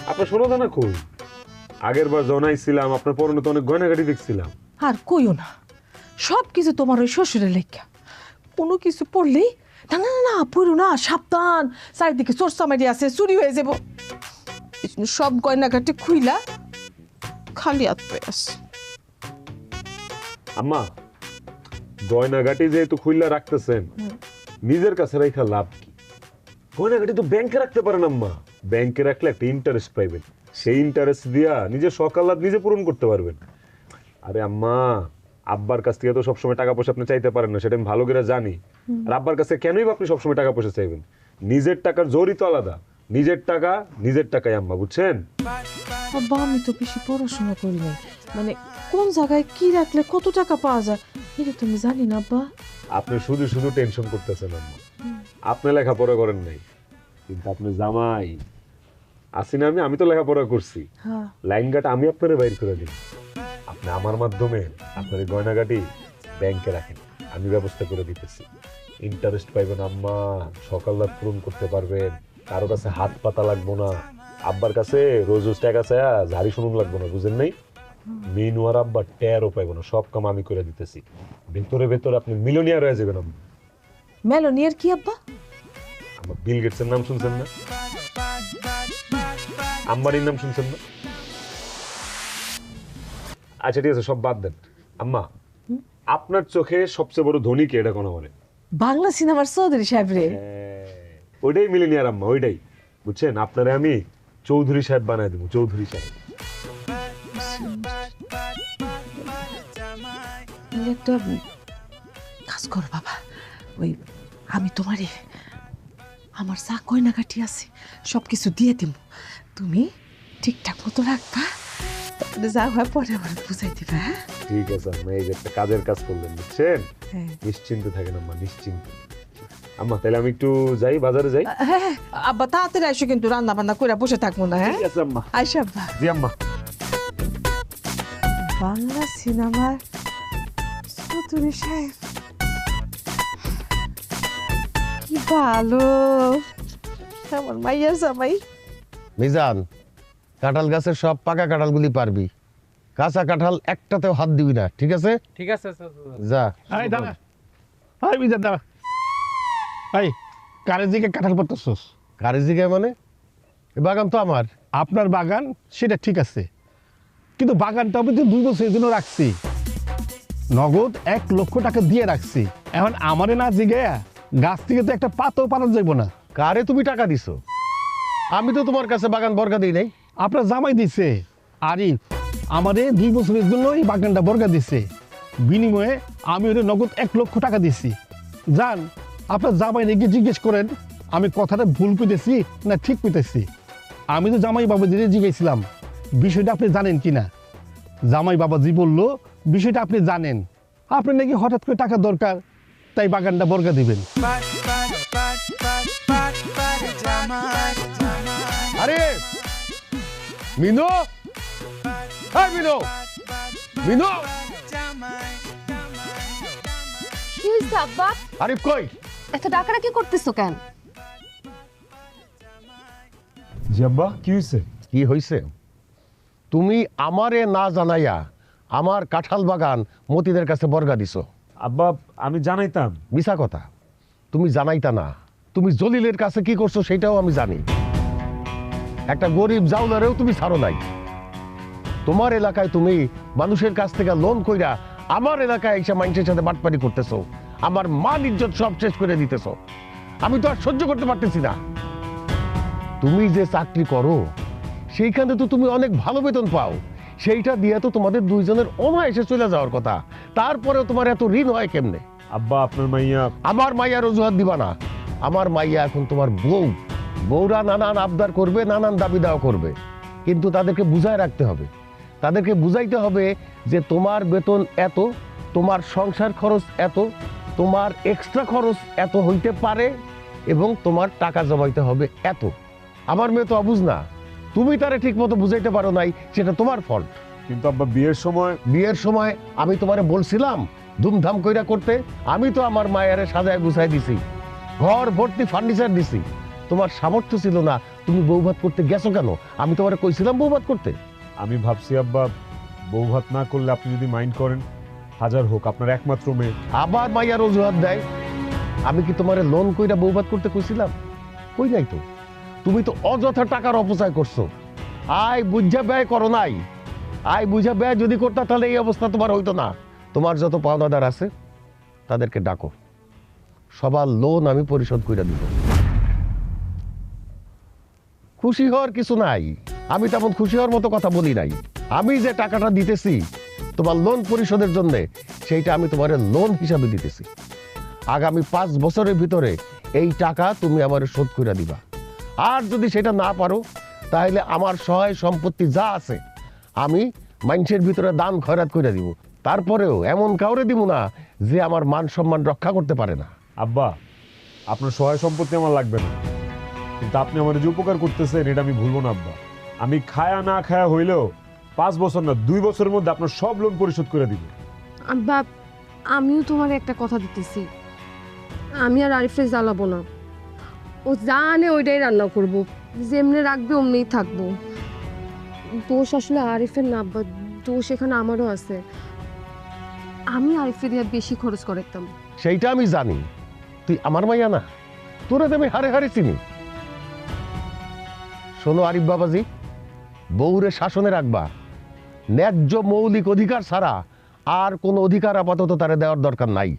[SPEAKER 4] আপনার শোনো জানা খুব, আগের বার জনাইছিলাম আপনার পরনে তো অনেক গয়নাগাটি দেখছিলাম।
[SPEAKER 11] আর কইও না, সব কিছু তোমার ওই শ্বশুরের লেখা। কোনো কিছু পড়লেই না না না পড়ো না, সাবধান, চারিদিকে চোর চামারি আছে, চুরি হয়ে যাব। সব গয়নাঘাটি খুইলা খালি হাত পেয়ে আছে।
[SPEAKER 4] আম্মা, গয়নাগাটি যেহেতু খুইলা রাখতেছেন, নিজের কাছে রাখা লাভ কি? গয়নাগাটি তো ব্যাংকে রাখতে পারেন আম্মা। ব্যাংকে রাখলে একটা ইন্টারেস্ট পাইবেন, সেই ইন্টারেস্ট দিয়া নিজের সকালাত নিজে পূরণ করতে পারবেন। আরে আম্মা, আব্বার কাছ থেকে তো সবসময় টাকা পয়সা আপনি চাইতে পারেন না, সেটা আমি ভালো করে জানি। আর আব্বার কাছে কেনই বা আপনি সবসময় টাকা পয়সা চাইবেন? নিজের টাকার জোরই তো আলাদা। নিজের টাকা নিজের টাকায় আম্মা, বুঝছেন?
[SPEAKER 11] আব্বা, আমি তো বেশি পড়াশোনা করি নাই, মানে কোন জায়গায় কি রাখলে কত টাকা পাওয়া যায় এটা তুমি জানি না আব্বা।
[SPEAKER 4] আপনি শুধু শুধু টেনশন করতেছেন আম্মা। আপনি লেখাপড়া করেন নাই, কিন্তু আপনি জামাই আসি না, আমি তো লেখাপড়া করছি। লাইনঘাট আমি আপনারে বাইর করে দিই, আপনি আমার মাধ্যমে আপনার গয়নাগাটি ব্যাংকে রাখেন, আমি ব্যবস্থা করে দিতেছি। ইন্টারেস্ট পাইবেন আম্মা, সকাল রাত পূরণ করতে পারবেন, কারো কাছে হাত পাতা লাগবো না, আব্বার কাছে রোজ রোজ টাকা চায়া ঝাড়ি শুনুন লাগবো না, বুঝেন নাই? মেনু আর আব্বা টেরও পাইবো না, সব কাম আমি করে দিতেছি। ভেতরে ভেতরে আপনি মিলিয়নিয়ার হয়ে যাবেন আম্মা।
[SPEAKER 11] মেলোনিয়ার কি আব্বা?
[SPEAKER 4] আমার বিল গেটসের নাম শুনছেন না? আম্বানির নাম শুনছেন না? আচ্ছা ঠিক আছে, সব বাদ দেন। আম্মা, আপনার চোখে সবচেয়ে বড় ধনী কে, এটা কোন বলে?
[SPEAKER 11] বাংলা সিনেমার চৌধুরী সাহেব রে।
[SPEAKER 4] ওইটাই মিলিয়নিয়ার আম্মা, ওইটাই। বুঝছেন, আপনারা আমি চৌধুরী সাহেব বানাই দেবো, চৌধুরী সাহেব।
[SPEAKER 11] একটা কাজ কর বাবা, ওই আমি তোমারে আমার যা গয়নাগাটি আছে সব কিছু দিয়ে দিব, তুমি ঠিকঠাক মতো রাখবা, তারপরে যা হয় পরে আমার বুঝাই দিবা। হ্যাঁ
[SPEAKER 4] ঠিক আছে আম্মা, এই যে একটা কাজের কাজ করলেন, বুঝছেন? নিশ্চিন্তে থাকেন আম্মা, নিশ্চিন্তে। আম্মা, তাহলে আমি একটু যাই, বাজারে যাই।
[SPEAKER 11] হ্যাঁ আব্বা, তাড়াতাড়ি আসো, কিন্তু রান্না বান্না করে বসে থাকবো না। হ্যাঁ
[SPEAKER 4] ঠিক আছে আম্মা।
[SPEAKER 11] আইসা আব্বা।
[SPEAKER 4] জি আম্মা।
[SPEAKER 11] বাংলা সিনেমার চৌধুরী সাহেব কি ভালো, আমার মাইয়া জামাই।
[SPEAKER 10] মিজান, কাঁঠাল গাছের সব পাকা কাঁঠালগুলি পারবি, কাঁচা কাঁঠাল একটাতেও হাত দিবি না, ঠিক আছে?
[SPEAKER 12] ঠিক আছে
[SPEAKER 10] যা।
[SPEAKER 15] এই দাদা, এই মিজান দাদা, এই কারের দিকে কাঁঠাল পড়তেছস?
[SPEAKER 10] কারের দিকে মানে? বাগান তো আমার।
[SPEAKER 15] আপনার বাগান সেটা ঠিক আছে, কিন্তু বাগানটা আমি তো 2 বছরের জন্য রাখছি, নগদ 1 লক্ষ টাকা দিয়ে রাখছি। এখন আমারে না জিগায়া গাছ থেকে তো একটা পাতাও পালানো যাইব না।
[SPEAKER 10] কারে তুমি টাকা দিছো? আমি তো তোমার কাছে বাগান বর্গা দিই নাই।
[SPEAKER 15] আপনার জামাই দিছে, আরিফ আমারে 2 বছরের জন্য এই বাগানটা বর্গা দিছে, বিনিময়ে আমি ওদের নগদ 1 লক্ষ টাকা দিছি। যান আপনার জামাই রেগে জিজ্ঞেস করেন আমি কথাটা ভুল কইতেছি না ঠিক কইতেছি। আমি তো জামাই বাবু দিদি জিজ্ঞেসছিলাম বিষয়টা আপনি জানেন কি না, জামাই বাবাজি বললো বিষয়টা আপনি জানেন, আপনি নাকি হঠাৎ করে টাকা দরকার, তাই বাগানটা বর্গা দিবেন।
[SPEAKER 10] আরে মিনু, হ্যাঁ মিনু, মিনু,
[SPEAKER 3] কি হইছে আব্বা?
[SPEAKER 10] আরিফ কই?
[SPEAKER 3] এত ডাকাডাকি করতেছো কেন?
[SPEAKER 4] জি আব্বা, কি হয়েছে?
[SPEAKER 10] কি হয়েছে? তুমি আমারে না জানাইয়া আমার কাঁঠাল বাগান মতিদের কাছে বর্গা দিছো।
[SPEAKER 4] আব্বা আমি জানাইতাম।
[SPEAKER 10] মিছা কথা, তুমি জানাইতা না। তুমি জলিলের কাছে কি করছো সেটাও আমি জানি। একটা গরিব জাউলারেও তুমি ছাড়ো নাই। তোমার এলাকায় তুমি মানুষের কাছ থেকে লোন কইরা আমার এলাকায় এসে মানুষের সাথে বাটপারি করতেছো, আমার মান ইজ্জত সব শেষ করে দিতেছো। আমি তো আর সহ্য করতে পারতেছি না। তুমি যে চাকরি করো সেইখানে তো তুমি অনেক ভালো বেতন পাও, সেইটা দিয়ে তো তোমাদের দুইজনের অনায়াসে চলে যাওয়ার কথা, তারপরেও তোমার এত ঋণ হয় কেমনে?
[SPEAKER 4] আব্বা আপনার মাইয়া।
[SPEAKER 10] আমার মাইয়ার অজুহাত দিবা না। আমার মাইয়া এখন তোমার বউ। বউরা নানান আবদার করবে, নানান দাবি দাওয়া করবে, কিন্তু তাদেরকে বুঝায় রাখতে হবে। তাদেরকে বুঝাইতে হবে যে তোমার বেতন এত, তোমার সংসার খরচ এত, তোমার এক্সট্রা খরচ এত হইতে পারে এবং তোমার টাকা জমাইতে হবে এত। আমার মেয়ে তো অবুঝ না, তুমি তারে ঠিক মতো বুঝাইতে পারো নাই, সেটা তোমার ফল্ট।
[SPEAKER 4] কিন্তু আব্বা বিয়ের সময়
[SPEAKER 10] আমি তোমারে বলছিলাম ধুমধাম কইরা করতে। আমি তো আমার মায়ের সাজায় গুছাই দিছি, ঘর ভর্তি ফার্নিচার দিছি। তোমার সামর্থ্য ছিল না, তুমি বৌভাত করতে গেছো কেন? আমি তোমারে কইছিলাম বৌভাত করতে।
[SPEAKER 4] আমি ভাবছি আব্বা বৌভাত না করলে আপনি যদি মাইন্ড করেন, হাজার হোক আপনার একমাত্র মেয়ে।
[SPEAKER 10] আবার মাইয়ার অজুহাত দেয়। আমি কি তোমারে লোন কইরা বৌভাত করতে কইছিলাম? কই নাই তো। তুমি তো অযথা টাকার অপচয় করছো। আয় বুঝা ব্যয় করো নাই। আয় বুঝা ব্যয় যদি করতা তাহলে এই অবস্থা তোমার হইতো না। তোমার যত পাওনাদার আছে তাদেরকে ডাকো, সবার লোন আমি পরিশোধ করে দিব। খুশি হওয়ার কিছু নাই, আমি তেমন খুশি হওয়ার মতো কথা বলি নাই। আমি যে টাকাটা দিতেছি তোমার লোন পরিশোধের জন্য, সেইটা আমি তোমার লোন হিসাবে দিতেছি। আগামী 5 বছরের ভিতরে এই টাকা তুমি আমার শোধ করে দিবা। আর যদি সেটা না পারো তাহলে আমার সহায় সম্পত্তি যা আছে আমি মানুষের ভিতরে দান খয়রাত করে দিব। তারপরেও এমন কাউরে দিব না যে আমার মান সম্মান রক্ষা করতে পারে না।
[SPEAKER 4] আব্বা আপনার সহায় সম্পত্তি আমার লাগবে না, কিন্তু আপনি আমার যে উপকার করতেছেন এটা আমি ভুলবো না আব্বা। আমি খায়া না খায়া হইলেও 5 বছর না 2 বছরের মধ্যে আপনার সব লোন পরিশোধ করে দিব।
[SPEAKER 16] আব্বা আমিও তোমার একটা কথা দিতেছি, আমি আর আরিফে জ্বালাবো না। ও জানে ওইটাই রান্না করব, যেমনি রাখবে অমনিই থাকবো। দোষ আসলে আরিফের না আব্বা, দোষ এখানে আমারও আছে। আমি আরিফে দিয়ে বেশি খরচ করতাম।
[SPEAKER 10] সেইটা আমি জানি, তুই আমার মাইয়া না, তোরা তো আমি হারে হারে চিনি। শোনো আরিফ বাবাজি, বউরে শাসনে রাখবা। ন্যায্য মৌলিক অধিকার ছাড়া আর কোনো অধিকার আপাতত তারে দেওয়ার দরকার নাই।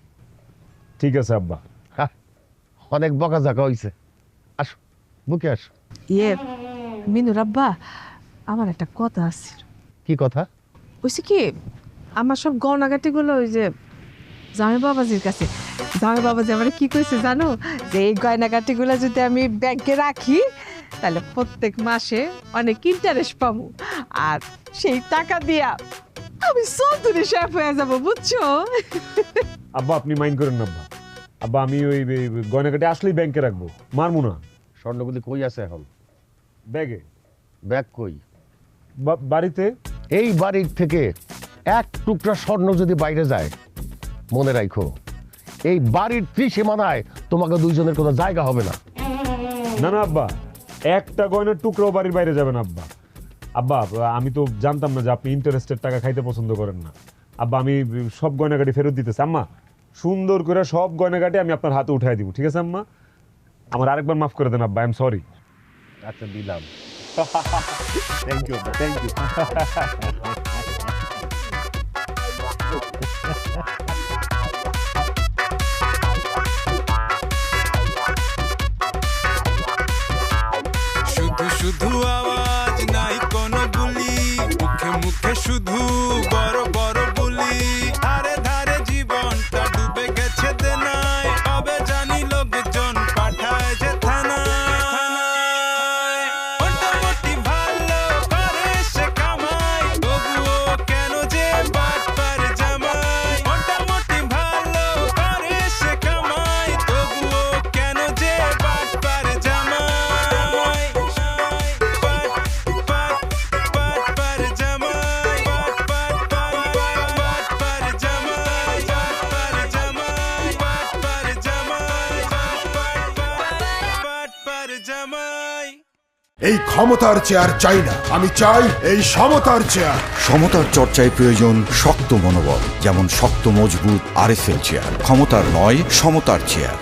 [SPEAKER 4] ঠিক আছে আব্বা।
[SPEAKER 10] অনেক বকাঝাকা হইছে, আসো বুকে আসো।
[SPEAKER 11] মিনুর আব্বা, আমার একটা কথা আছে।
[SPEAKER 10] কি কথা?
[SPEAKER 11] ওইসে কি আমার সব গয়নাগাটিগুলো ওই যে জামাই বাবাজির কাছে। জামাই বাবাজি আমার কি কইছে জানো, যে এই গয়নাগাটিগুলো যদি আমি ব্যাংকে রাখি তাহলে প্রত্যেক মাসে অনেক ইন্টারেস্ট পাবো, আর সেই টাকা দিয়া আমি চৌধুরী শেফ হয়ে যাবো, বুঝছো?
[SPEAKER 4] আব্বা আপনি মাইন্ড করেন না আব্বা। আব্বা আমি ওই গয়নাগাটি আসলেই ব্যাংকে রাখবো, মারবো না।
[SPEAKER 10] স্বর্ণগুলি কই আছে এখন?
[SPEAKER 4] ব্যাগে।
[SPEAKER 10] ব্যাগ কই?
[SPEAKER 4] বাড়িতে।
[SPEAKER 10] এই বাড়ির থেকে এক টুকরা স্বর্ণ যদি বাইরে যায়, মনে রাখো এই বাড়ির ত্রিসীমানায় তোমাকে দুইজনের কোনো জায়গা হবে না।
[SPEAKER 4] না না আব্বা, একটা গয়নার টুকরাও বাড়ির বাইরে যাবে না আব্বা। আব্বা আমি তো জানতাম না যে আপনি ইন্টারেস্টের টাকা খাইতে পছন্দ করেন না। আব্বা আমি সব গয়নাগাটি ফেরত দিতেছি। আম্মা সুন্দর করে সব গয়নাগাটি আমি আপনার হাতে উঠাই দিব, ঠিক আছে আম্মা? আমার আরেকবার মাফ করে দেন আব্বা, আই এম সরি।
[SPEAKER 10] আচ্ছা দিলাম।
[SPEAKER 4] থ্যাংক ইউ আব্বা, থ্যাংক ইউ।
[SPEAKER 6] শুধু শুধু আওয়াজ নাই কোনো গুলি, মুখে মুখে শুধু বড় বড় বুলি। ধারে ধারে জীবনটা ডুবে গেছে দেনায়, কবে জানি লোকজন পাঠায় যে থানায়। মোটামুটি ভালো করে সে কামায়, তবুও কেন
[SPEAKER 1] এই ক্ষমতার চেয়ার চাই না, আমি চাই এই সমতার চেয়ার।
[SPEAKER 2] সমতার চর্চায় প্রয়োজন শক্ত মনোবল, যেমন শক্ত মজবুত RSL চেয়ার। ক্ষমতার নয়, সমতার চেয়ার।